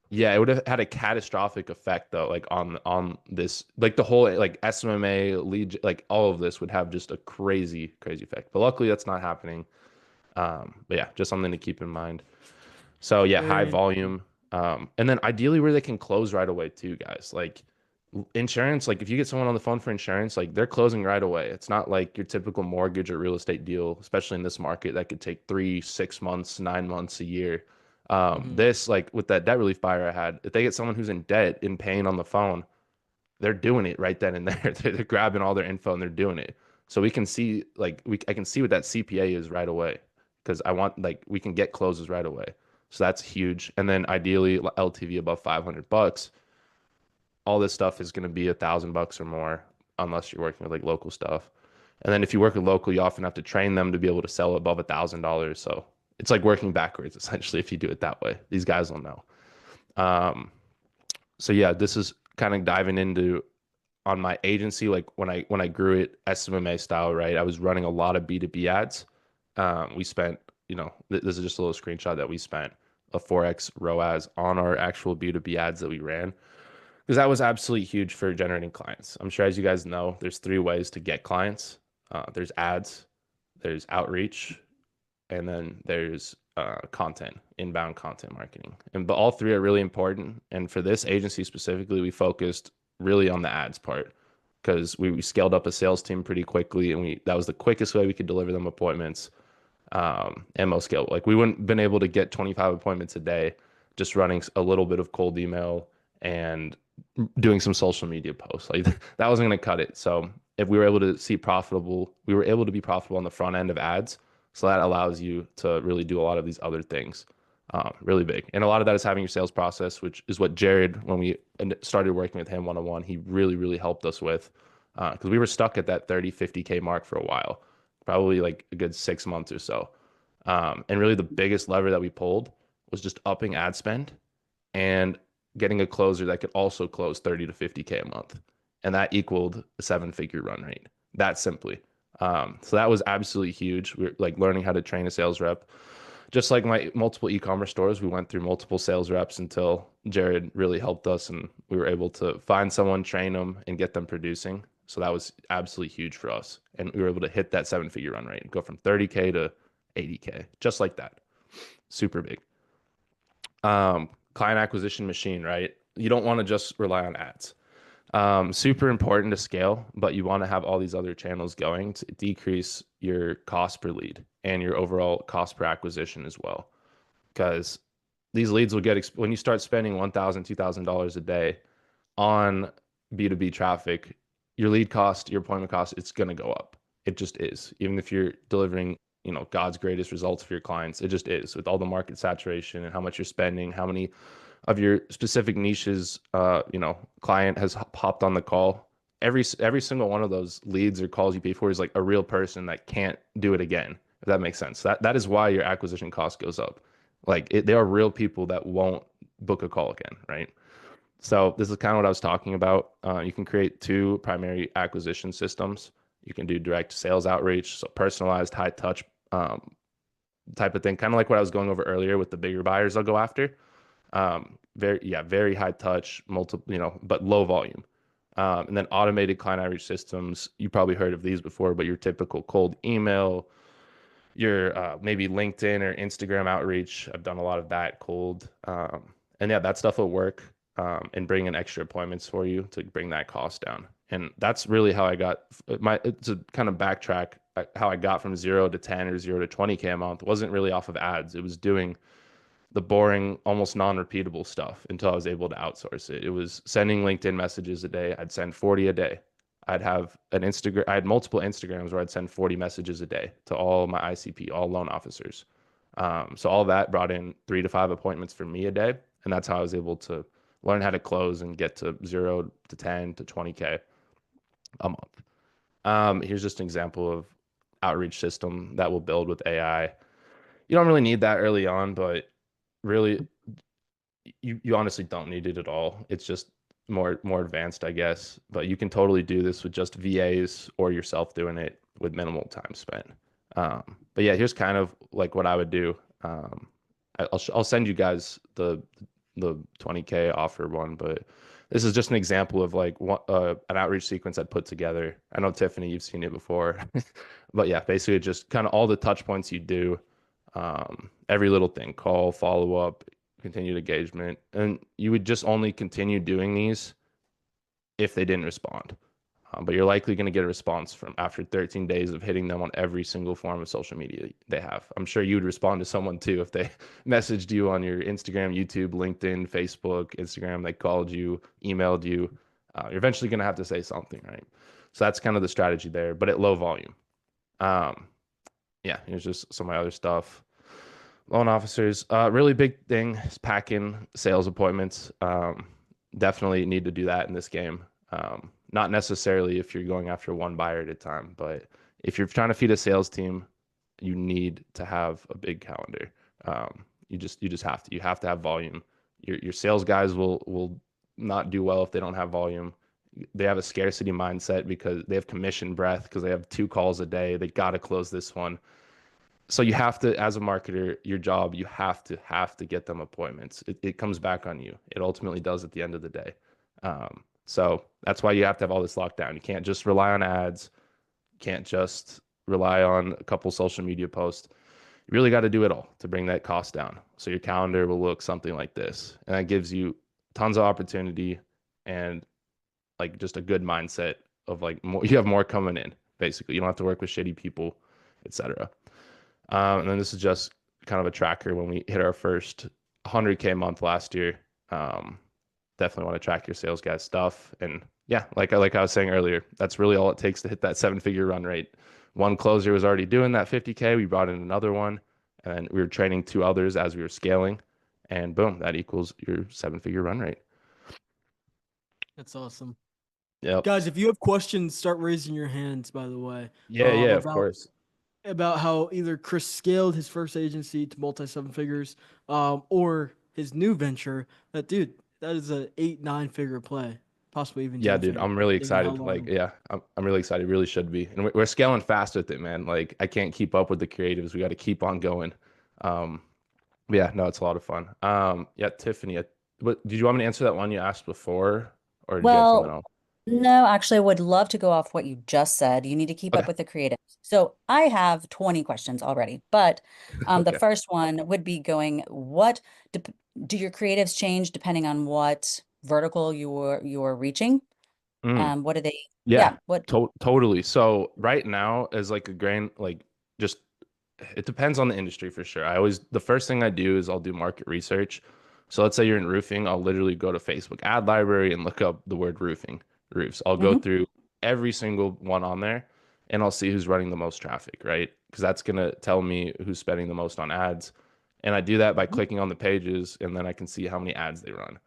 Yeah, it would have had a catastrophic effect though, like on this, like the whole like SMMA lead, like all of this would have just a crazy, crazy effect. But luckily, that's not happening. But yeah, just something to keep in mind. So yeah, high Very volume. And then ideally where they can close right away too, guys. Like insurance, like if you get someone on the phone for insurance, like they're closing right away. It's not like your typical mortgage or real estate deal, especially in this market that could take 3, 6 months, 9 months, a year. mhm. This like with that debt relief buyer I had, if they get someone who's in debt in pain on the phone, they're doing it right then and there. They're grabbing all their info and they're doing it. So we can see like we I can see what that CPA is right away because I want like we can get closes right away. So that's huge. And then ideally LTV above 500 bucks. All this stuff is going to be $1,000 or more unless you're working with like local stuff. And then if you work with local, you often have to train them to be able to sell above $1,000. So it's like working backwards essentially if you do it that way. These guys will know. Um, so yeah, this is kind of diving into on my agency, like when I grew it SMMA style, right? I was running a lot of B2B ads. We spent, this is just a little screenshot that we spent a 4x ROAS on our actual B2B ads that we ran because that was absolutely huge for generating clients. I'm sure as you guys know, there's three ways to get clients. There's ads, there's outreach, and then there's content, inbound content marketing. And but all three are really important. And for this agency specifically, we focused really on the ads part because we scaled up a sales team pretty quickly, and we that was the quickest way we could deliver them appointments. And most scale like we wouldn't been able to get 25 appointments a day just running a little bit of cold email and doing some social media posts. Like that wasn't going to cut it. So if we were able to see profitable, we were able to be profitable on the front end of ads. So that allows you to really do a lot of these other things, really big. And a lot of that is having your sales process, which is what Jared, when we started working with him one-on-one, he really, really helped us with because we were stuck at that 30, 50K mark for a while, probably like a good 6 months or so. And really the biggest lever that we pulled was just upping ad spend and getting a closer that could also close 30 to 50K a month. And that equaled a 7-figure run rate. That simply. So that was absolutely huge. We're like learning how to train a sales rep. Just like my multiple e-commerce stores, we went through multiple sales reps until Jared really helped us and we were able to find someone, train them, and get them producing. So that was absolutely huge for us. And we were able to hit that 7-figure run rate, go from 30K to 80K, just like that. Super big. Client acquisition machine, right? You don't want to just rely on ads. Super important to scale, but you want to have all these other channels going to decrease your cost per lead and your overall cost per acquisition as well. Because these leads will get, when you start spending $1,000, $2,000 a day on B2B traffic, your lead cost, your appointment cost, it's going to go up. It just is. Even if you're delivering, God's greatest results for your clients, it just is with all the market saturation and how much you're spending, how many of your specific niches, client has hopped on the call. Every single one of those leads or calls you pay for is like a real person that can't do it again. If that makes sense. That is why your acquisition cost goes up. Like there are real people that won't book a call again, right? So this is kind of what I was talking about. You can create two primary acquisition systems. You can do direct sales outreach, so personalized, high touch type of thing, kind of like what I was going over earlier with the bigger buyers I'll go after. Very high touch, multiple, but low volume. And then automated client outreach systems. You probably heard of these before, but your typical cold email, your maybe LinkedIn or Instagram outreach. I've done a lot of that cold. And yeah, that stuff will work and bring in extra appointments for you to bring that cost down. And that's really how I got to kind of backtrack how I got from 0 to 10 or 0 to 20K a month wasn't really off of ads. It was doing the boring, almost non-repeatable stuff until I was able to outsource it. It was sending LinkedIn messages a day. I'd send 40 a day. I'd have an Instagram. I had multiple Instagrams where I'd send 40 messages a day to all my ICP, all loan officers. So all that brought in 3 to 5 appointments for me a day, and that's how I was able to learn how to close and get to 0 to 10 to 20K a month. Here's just an example of outreach system that will build with AI. You don't really need that early on, but really you honestly don't need it at all. It's just more advanced, I guess. But you can totally do this with just VAs or yourself doing it with minimal time spent. But yeah, here's kind of like what I would do. I'll send you guys the 20K offer one, but this is just an example of like what an outreach sequence I'd put together. I know Tiffany, you've seen it before, but yeah, basically just kind of all the touch points you do, every little thing, call, follow up, continued engagement, and you would just only continue doing these if they didn't respond. But you're likely going to get a response from after 13 days of hitting them on every single form of social media they have. I'm sure you would respond to someone too if they messaged you on your Instagram, YouTube, LinkedIn, Facebook, Instagram, they called you, emailed you. You're eventually going to have to say something, right? So that's kind of the strategy there, but at low volume. Um, yeah, here's just some of my other stuff. Loan officers, really big thing is packing sales appointments. Definitely need to do that in this game. Not necessarily if you're going after one buyer at a time, but if you're trying to feed a sales team, you need to have a big calendar. You just have to. You have to have volume. Your sales guys will not do well if they don't have volume. They have a scarcity mindset because they have commission breath because they have 2 calls a day. They got to close this one. So you have to, as a marketer, your job, you have to get them appointments. It comes back on you. It ultimately does at the end of the day. So that's why you have to have all this locked down. You can't just rely on ads. You can't just rely on a couple social media posts. You really got to do it all to bring that cost down. So your calendar will look something like this, and that gives you tons of opportunity and like just a good mindset of like more, you have more coming in. Basically, you don't have to work with shitty people, etc. And then this is just kind of a tracker when we hit our first 100K month last year. Definitely want to track your sales guys stuff. And yeah, like I was saying earlier, that's really all it takes to hit that 7-figure run rate. One closer was already doing that 50K. We brought in another one, and we were training 2 others as we were scaling. And boom, that equals your 7-figure run rate. That's awesome. Yep. Guys, if you have questions, start raising your hands, by the way, Yeah, yeah, of about course. how either Chris scaled his first agency to multi seven figures, or his new venture. That dude, that is a 8 9 figure play, possibly even Yeah, 10 dude, figure, I'm really depending on how excited. Like, long. yeah, I'm really excited. Really should be. And we're scaling fast with it, man. Like, I can't keep up with the creatives. We got to keep on going. Um, but yeah, no, it's a lot of fun. Yeah, Tiffany, but did you want me to answer that one you asked before, or did you have something Well, else? no, actually, I would love to go off what you just said. You need to keep Okay. up with the creatives. So I have 20 questions already, but the Okay. first one would be going, what dep do your creatives change depending on what vertical you're reaching? Mm. What do they, Yeah, yeah, what, totally. So right now, as like a grain, like just it depends on the industry for sure. The first thing I do is I'll do market research. So let's say you're in roofing, I'll literally go to Facebook ad library and look up the word roofing, roofs. I'll go hmm through every single one on there and I'll see who's running the most traffic, right? Because that's gonna tell me who's spending the most on ads. And I do that by hmm clicking on the pages and then I can see how many ads they run.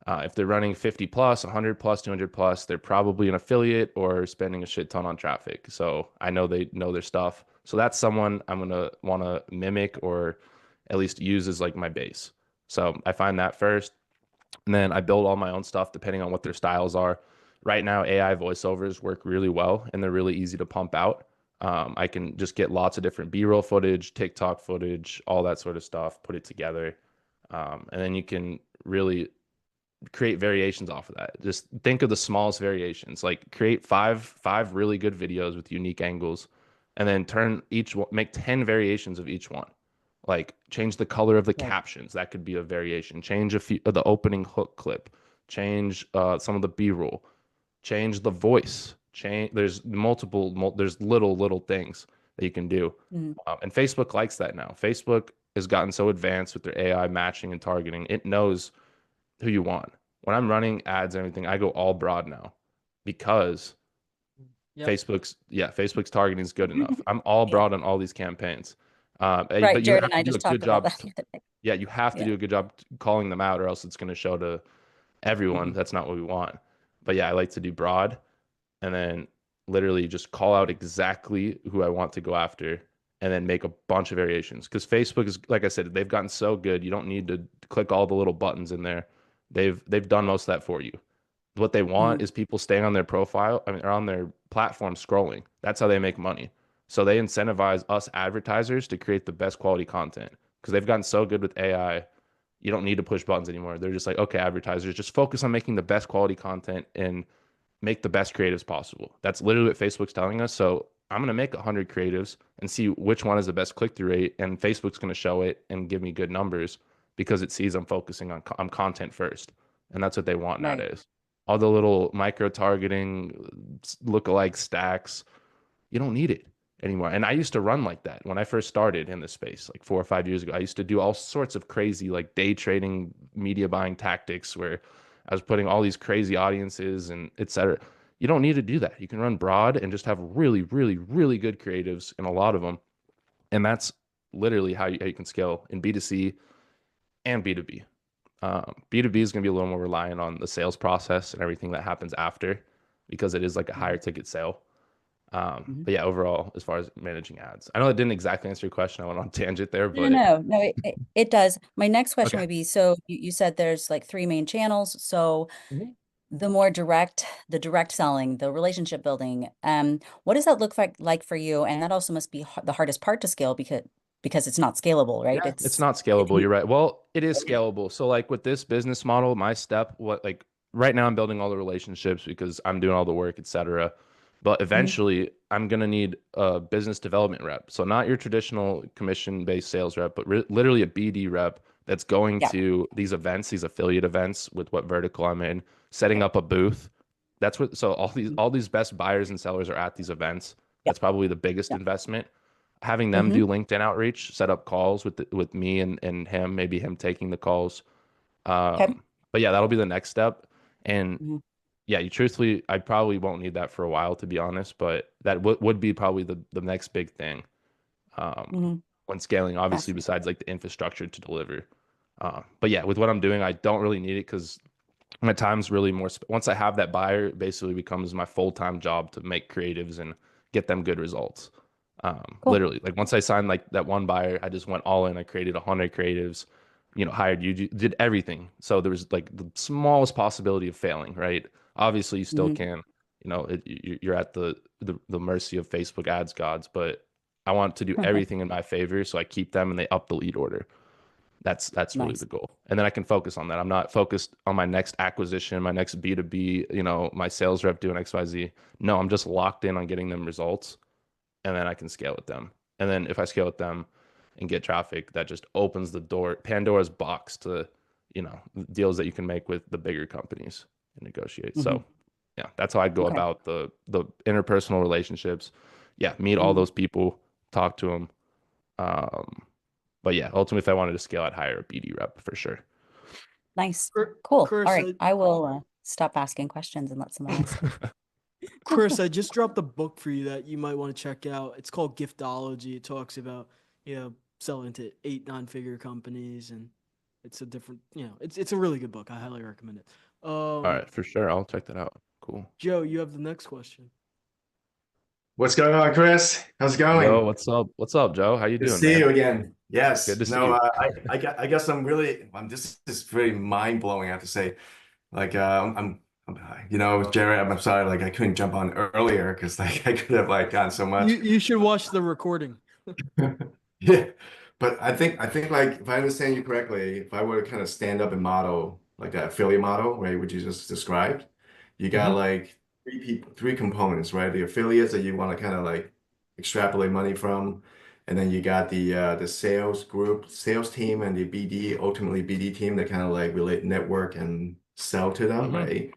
If they're running 50 plus, 100 plus, 200 plus, they're probably an affiliate or spending a shit ton on traffic. So I know they know their stuff. So that's someone I'm going to want to mimic or at least use as like my base. So I find that first. And then I build all my own stuff depending on what their styles are. Right now, AI voiceovers work really well and they're really easy to pump out. I can just get lots of different B-roll footage, TikTok footage, all that sort of stuff, put it together. And then you can really create variations off of that. Just think of the smallest variations. Like create five really good videos with unique angles, and then turn each one, make 10 variations of each one. Like change the color of the Right. captions. That could be a variation. Change a few of the opening hook clip. Change some of the B-roll. Change the voice. Change. There's there's little things that you can do. Mhm. And Facebook likes that now. Facebook has gotten so advanced with their AI matching and targeting. It knows who you want. When I'm running ads and everything, I go all broad now because Yep. Facebook's targeting is good enough. I'm all Yeah. broad on all these campaigns. Right. But you Jared have and to I do a just good talked about job. that the other day. Yeah, you have to Yeah. do a good job calling them out, or else it's going to show to everyone. Mhm. That's not what we want. But yeah, I like to do broad and then literally just call out exactly who I want to go after and then make a bunch of variations. Because Facebook is, like I said, they've gotten so good. You don't need to click all the little buttons in there. They've done most of that for you. What they want Mhm. is people staying on their profile, I mean, or on their platform scrolling. That's how they make money. So they incentivize us advertisers to create the best quality content because they've gotten so good with AI. You don't need to push buttons anymore. They're just like, okay, advertisers, just focus on making the best quality content and make the best creatives possible. That's literally what Facebook's telling us. So I'm going to make 100 creatives and see which one is the best click-through rate. And Facebook's going to show it and give me good numbers because it sees I'm focusing on content first. And that's what they want Right. nowadays. All the little micro targeting, lookalike stacks, you don't need it anymore. And I used to run like that when I first started in this space, like 4 or 5 years ago. I used to do all sorts of crazy, like day trading, media buying tactics where I was putting all these crazy audiences and et cetera. You don't need to do that. You can run broad and just have really, really, really good creatives and a lot of them. And that's literally how you can scale in B2C and B2B. B2B is going to be a little more reliant on the sales process and everything that happens after because it is like a higher Mhm. ticket sale. Mhm. But yeah, overall, as far as managing ads, I know it didn't exactly answer your question. I went on a tangent there, No, but no, no, it does. My next question okay. would be, so you said there's like three main channels. So Mhm. the direct selling, the relationship building, what does that look like for you? And that also must be the hardest part to scale because it's not scalable, right? Yeah, it's not scalable. It, You're right. Well, it is scalable. So like with this business model, my step, what like right now I'm building all the relationships because I'm doing all the work, etc. But Mhm. eventually I'm gonna need a business development rep. So not your traditional commission-based sales rep, but literally a BD rep that's going Yeah. to these events, these affiliate events with what vertical I'm in, setting up a booth. That's what, so Mhm. all these best buyers and sellers are at these events. Yeah. That's probably the biggest Yeah. investment, having them Hmm. do LinkedIn outreach, set up calls with me and him, maybe him taking the calls. Okay. But yeah, that'll be the next step. And Hmm. yeah, you truthfully, I probably won't need that for a while, to be honest, but that would be probably the next big thing Hmm. when scaling, obviously, Fascinating. besides like the infrastructure to deliver. But yeah, with what I'm doing, I don't really need it because my time's really more. Once I have that buyer, it basically becomes my full-time job to make creatives and get them good results. Cool. Literally, like once I signed like that one buyer, I just went all in. I created 100 creatives, hired you, did everything. So there was like the smallest possibility of failing, right? Obviously, you still Hmm. can. You're at the mercy of Facebook ads gods, but I want to do everything in my favor, so I keep them and they up the lead order. That's really Nice. the goal. And then I can focus on that. I'm not focused on my next acquisition, my next B2B, my sales rep doing XYZ. No, I'm just locked in on getting them results and then I can scale with them. And then if I scale with them and get traffic, that just opens the door, Pandora's box to, deals that you can make with the bigger companies and negotiate. Hmm. So yeah, that's how I'd go Okay. about the interpersonal relationships. Yeah, meet all Hmm. those people, talk to them. Um, but yeah, ultimately, if I wanted to scale, I'd hire a BD rep for sure. Nice. Cool. All Chris, right. I will stop asking questions and let someone else speak. Chris, I just dropped a book for you that you might want to check out. It's called Giftology. It talks about, selling to 8, 9 figure companies, and it's a different, it's a really good book. I highly recommend it. All right, for sure. I'll check that out. Cool. Joe, you have the next question. What's going on, Chris? How's it Yo, going? what's up? What's up, Joe? How you Good to doing, see man? you again. Good Yes. to see No, you. I guess I'm this is very mind blowing. I have to say, like, Jared, I'm sorry, like, I couldn't jump on earlier because like I could have like gotten so You much. you should watch the recording. Yeah, but I think like if I understand you correctly, if I were to kind of stand up and model like that affiliate model, right, which you just described, you got Hmm. like three components, right? The affiliates that you want to kind of like extrapolate money from, and then you got the sales group, sales team, and the BD, ultimately BD team that kind of like relate network and sell to them, Hmm. right?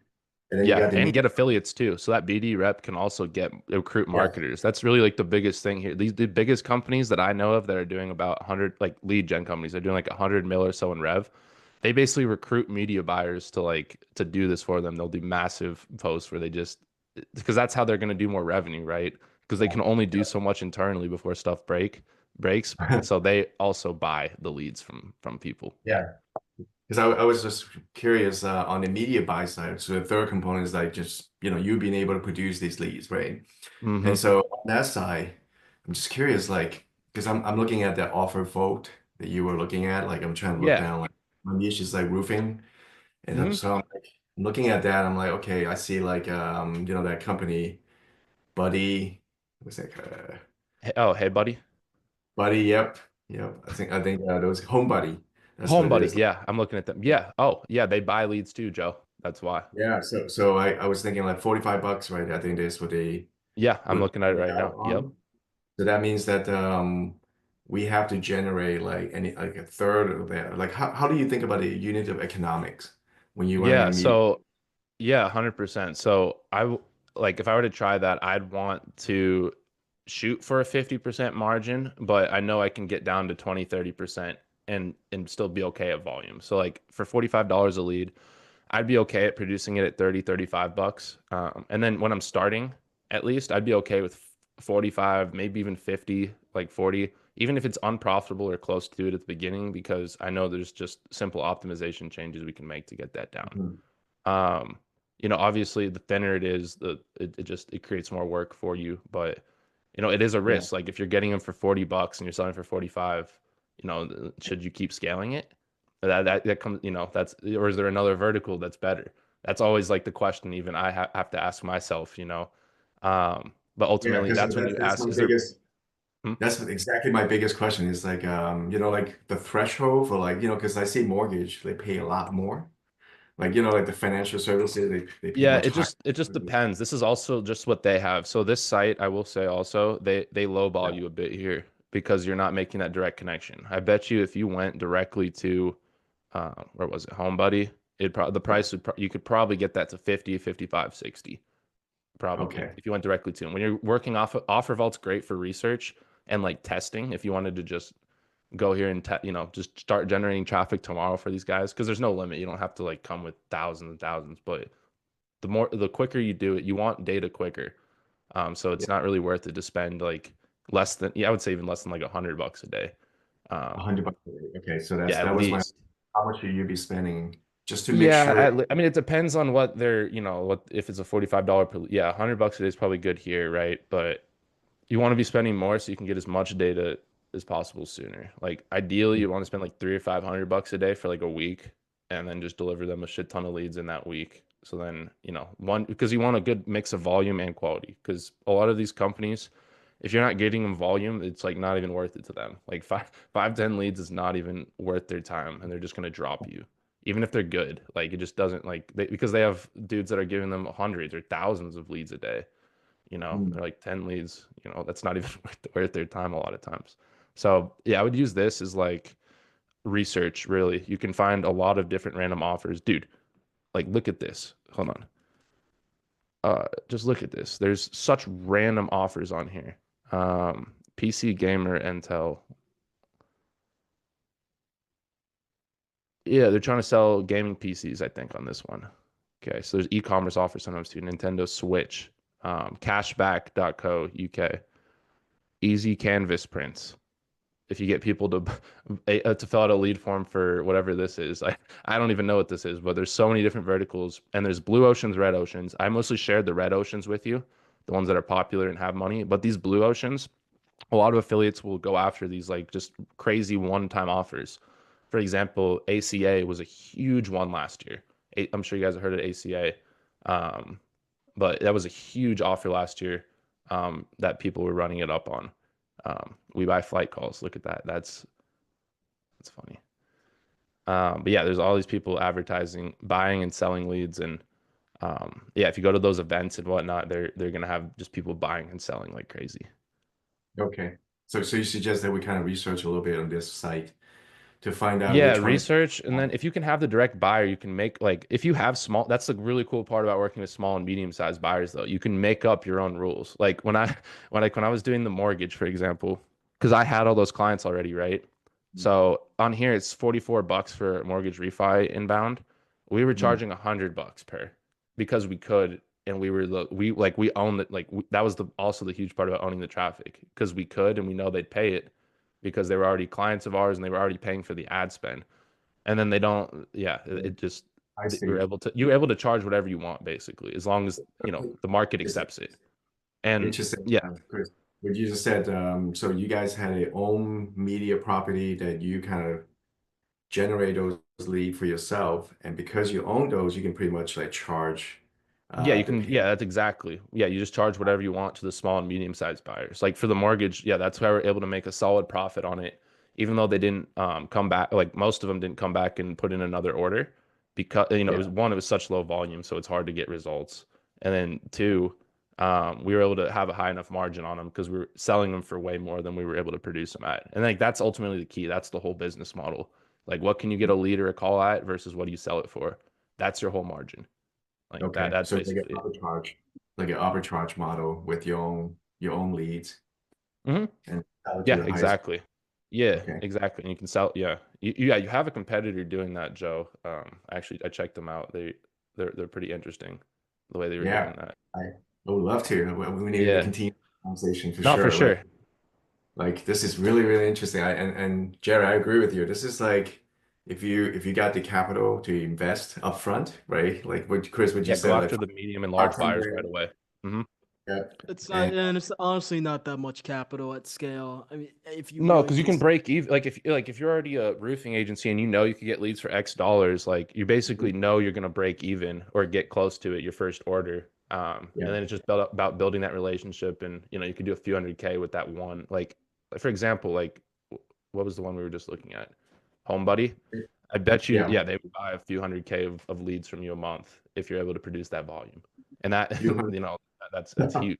And then you Yeah, got the and media. get affiliates too. So that BD rep can also get recruit Yeah. marketers. That's really like the biggest thing here. The biggest companies that I know of that are doing about 100, like lead gen companies, they're doing like 100 mil or so in rev. They basically recruit media buyers to do this for them. They'll do massive posts where they just because that's how they're going to do more revenue, right? Because they can only do so much internally before stuff breaks. So they also buy the leads from people. Yeah. Because I was just curious on the media buy side. So the third component is like just, you being able to produce these leads, right? Hmm. And so on that side, I'm just curious, like, because I'm looking at that offer vote that you were looking at. Like, I'm trying to look Yeah. down, like, my niche is like roofing. And Hmm. so I'm looking at that. I'm like, okay, I see like, that company, Buddy, what's that? Oh, hey, buddy. Buddy, yep. Yep. I think those Home Buddy. That's what Home it Buddy. is. Yeah, I'm looking at them. Yeah. Oh, yeah, they buy leads too, Joe. That's why. Yeah. So I was thinking like 45 bucks, right? I think that's what they Yeah, I'm would looking at it pay right out now. Yep. on. So that means that we have to generate like a third of that. Like how do you think about a unit of economics when you're running Yeah, a media? so yeah, 100%. So like if I were to try that, I'd want to shoot for a 50% margin, but I know I can get down to 20, 30% and still be okay at volume. So like for $45 a lead, I'd be okay at producing it at 30, 35 bucks. And then when I'm starting, at least I'd be okay with 45, maybe even 50, like 40, even if it's unprofitable or close to it at the beginning, because I know there's just simple optimization changes we can make to get that down. Mhm. Um, Obviously the thinner it is, it creates more work for you, but it is a Yeah. risk. Like if you're getting them for 40 bucks and you're selling for 45, should you keep scaling it? That comes, or is there another vertical that's better? That's always like the question even I have to ask myself. But Yeah, ultimately because that's when you that's ask, my is there, biggest. hmm? That's exactly my biggest question is like, like the threshold for like, because I see mortgage, they pay a lot more. Like, like the financial services, they pay Yeah, much it higher. just it just depends. This is also just what they have. So this site, I will say also, they lowball Yeah. you a bit here because you're not making that direct connection. I bet you if you went directly to where was it? Home Buddy, the price you could probably get that to 50, 55, 60, probably Okay. if you went directly to them. When you're working off Offer Vault's great for research and like testing if you wanted to just go here and just start generating traffic tomorrow for these guys because there's no limit. You don't have to like come with thousands and thousands, but the quicker you do it, you want data quicker. So Yeah. it's not really worth it to spend like less than, yeah, I would say even less than like $100 a day. Um, 100 bucks a day. Okay. So yeah, that at was my, least. how much should you be spending just to make Yeah, sure? I mean, it depends on what they're, what if it's a $45 per, yeah, $100 a day is probably good here, right? But you want to be spending more so you can get as much data as possible sooner. Like ideally, you want to spend like 300 or 500 bucks a day for like a week, and then just deliver them a shit ton of leads in that week. So then, one because you want a good mix of volume and quality. Because a lot of these companies, if you're not getting them volume, it's like not even worth it to them. Like five, 10 leads is not even worth their time, and they're just gonna drop you, even if they're good. Like it just doesn't because they have dudes that are giving them hundreds or thousands of leads a day. Hmm. They're like 10 leads, that's not even worth their time a lot of times. So yeah, I would use this as like research, really. You can find a lot of different random offers. Dude, like look at this. Hold on. Just look at this. There's such random offers on here. PC Gamer Intel. Yeah, they're trying to sell gaming PCs, I think, on this one. Okay, so there's e-commerce offers sometimes too. Nintendo Switch, cashback.co UK, easy canvas prints. If you get people to fill out a lead form for whatever this is, I don't even know what this is, but there's so many different verticals, and there's blue oceans, red oceans. I mostly shared the red oceans with you, the ones that are popular and have money. But these blue oceans, a lot of affiliates will go after these like just crazy one-time offers. For example, ACA was a huge one last year. I'm sure you guys have heard of ACA, um, but that was a huge offer last year that people were running it up on. We buy flight calls. Look at that. That's funny. But yeah, there's all these people advertising, buying and selling leads, and yeah, if you go to those events and whatnot, they're gonna have just people buying and selling like crazy. Okay. So you suggest that we kind of research a little bit on this site to find out Yeah, which one is. research, and then if you can have the direct buyer, you can make like if you have small, that's the really cool part about working with small and medium-sized buyers though. You can make up your own rules. Like when I was doing the mortgage, for example, because I had all those clients already, right? So on here it's $44 for a mortgage refi inbound. We were Mhm. charging $100 per because we could, and we own it. That was also the huge part about owning the traffic because we could, and we know they'd pay it because they were already clients of ours and they were already paying for the ad spend. And then they don't, yeah, it just I you're see. able to charge whatever you want basically, as long as the market It's accepts it. And interesting, yeah, Chris. What you just said, so you guys had a own media property that you kind of generate those lead for yourself, and because you own those, you can pretty much like charge yeah, you the can, pay. yeah, that's exactly. Yeah, you just charge whatever you want to the small and medium sized buyers. Like for the mortgage, yeah, that's why we're able to make a solid profit on it. even though they didn't come back, like most of them didn't come back and put in another order because, you know, it Yeah. was one, it was such low volume, so it's hard to get results. And then two, we were able to have a high enough margin on them because we were selling them for way more than we were able to produce them at. And like that's ultimately the key. That's the whole business model. Like what can you get a lead or a call at versus what do you sell it for? That's your whole margin. Like Okay. that's So it's basically it. like an arbitrage model with your own leads Hmm. and sell it to Yeah, the highest. exactly. Yeah, Okay. exactly. And you can sell. Yeah, yeah. You have a competitor doing that, Joe. Actually, I checked them out. They're pretty interesting, the way they were Yeah. doing that. I would love to. We need to Yeah, continue the conversation for not for sure. sure. Like this is really, really interesting. And Jerry, I agree with you. This is like if you got the capital to invest upfront, right? Like what Chris, what you Yeah, go said, like after the medium and large 5, 10 buyers right grand. away. Hmm. Yeah. It's not, And and it's honestly not that much capital at scale. I mean, if you No, really because you can just break even. Like if you're already a roofing agency and you know you could get leads for X dollars, like you basically know you're gonna break even or get close to it your first order. yeah, And then it's just about building that relationship, and you know you could do a few hundred K with that one. Like for example, like what was the one we were just looking at? Home Buddy. I bet you, yeah, yeah, they would buy a few hundred K of leads from you a month if you're able to produce that volume, and that few hundred. you know that's huge.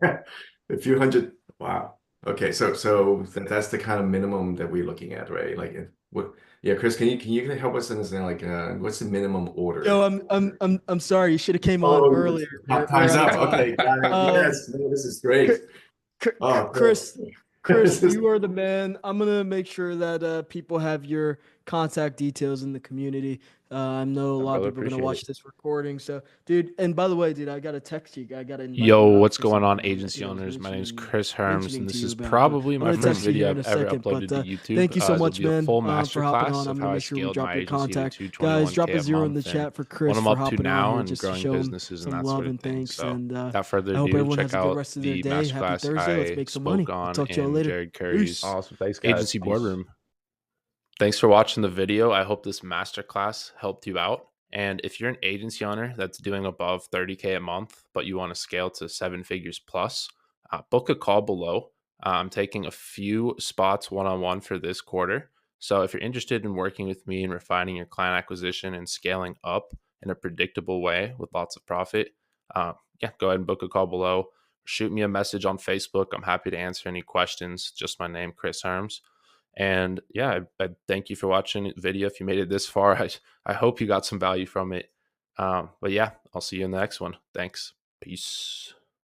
A few hundred. Wow. Okay, that's the kind of minimum that we're looking at, right? Like what? Yeah, Chris, can you help us understand like what's the minimum Yo, order? I'm sorry. You should have came on Oh, earlier. We're time's out of up. time. Okay, got it. Um, Yes, no, this is great. Oh, Chris, Chris, Chris, you are the man. I'm gonna make sure that people have your contact details in the community. I know a My lot of brother, people are gonna appreciate it. watch this recording. So, dude, and by the way, dude, I gotta text you. I gotta invite Yo, you up what's for going on, something agency that I was owners? My name is mentioning Chris Herms, mentioning and to this you is about. But probably I'm my gonna first text you here video in I've a ever second. uploaded But to YouTube. thank you so It'll much, be a man, full for hopping masterclass on. of I'm how gonna I make sure we scaled drop my your agency to contact, guys. Drop a 221K a zero in the month and chat for what Chris I'm for up to hopping on now here and just to growing show him businesses and some that sort love of and thing. thanks. So And without further I hope ado, everyone has check a good out rest of their the day. Happy masterclass Thursday. Let's I make some spoke money. I'll on talk to y'all in later. Jared Curry's Peace. Awesome, thanks, guys. agency Peace. boardroom. Thanks for watching the video. I hope this masterclass helped you out. And if you're an agency owner that's doing above 30K a month, but you want to scale to 7 figures plus, book a call below. I'm taking a few spots one-on-one for this quarter. So if you're interested in working with me and refining your client acquisition and scaling up in a predictable way with lots of profit, yeah, go ahead and book a call below. Shoot me a message on Facebook. I'm happy to answer any questions. Just my name, Chris Herms. And yeah, I thank you for watching the video. If you made it this far, I hope you got some value from it. But yeah, I'll see you in the next one. Thanks. Peace.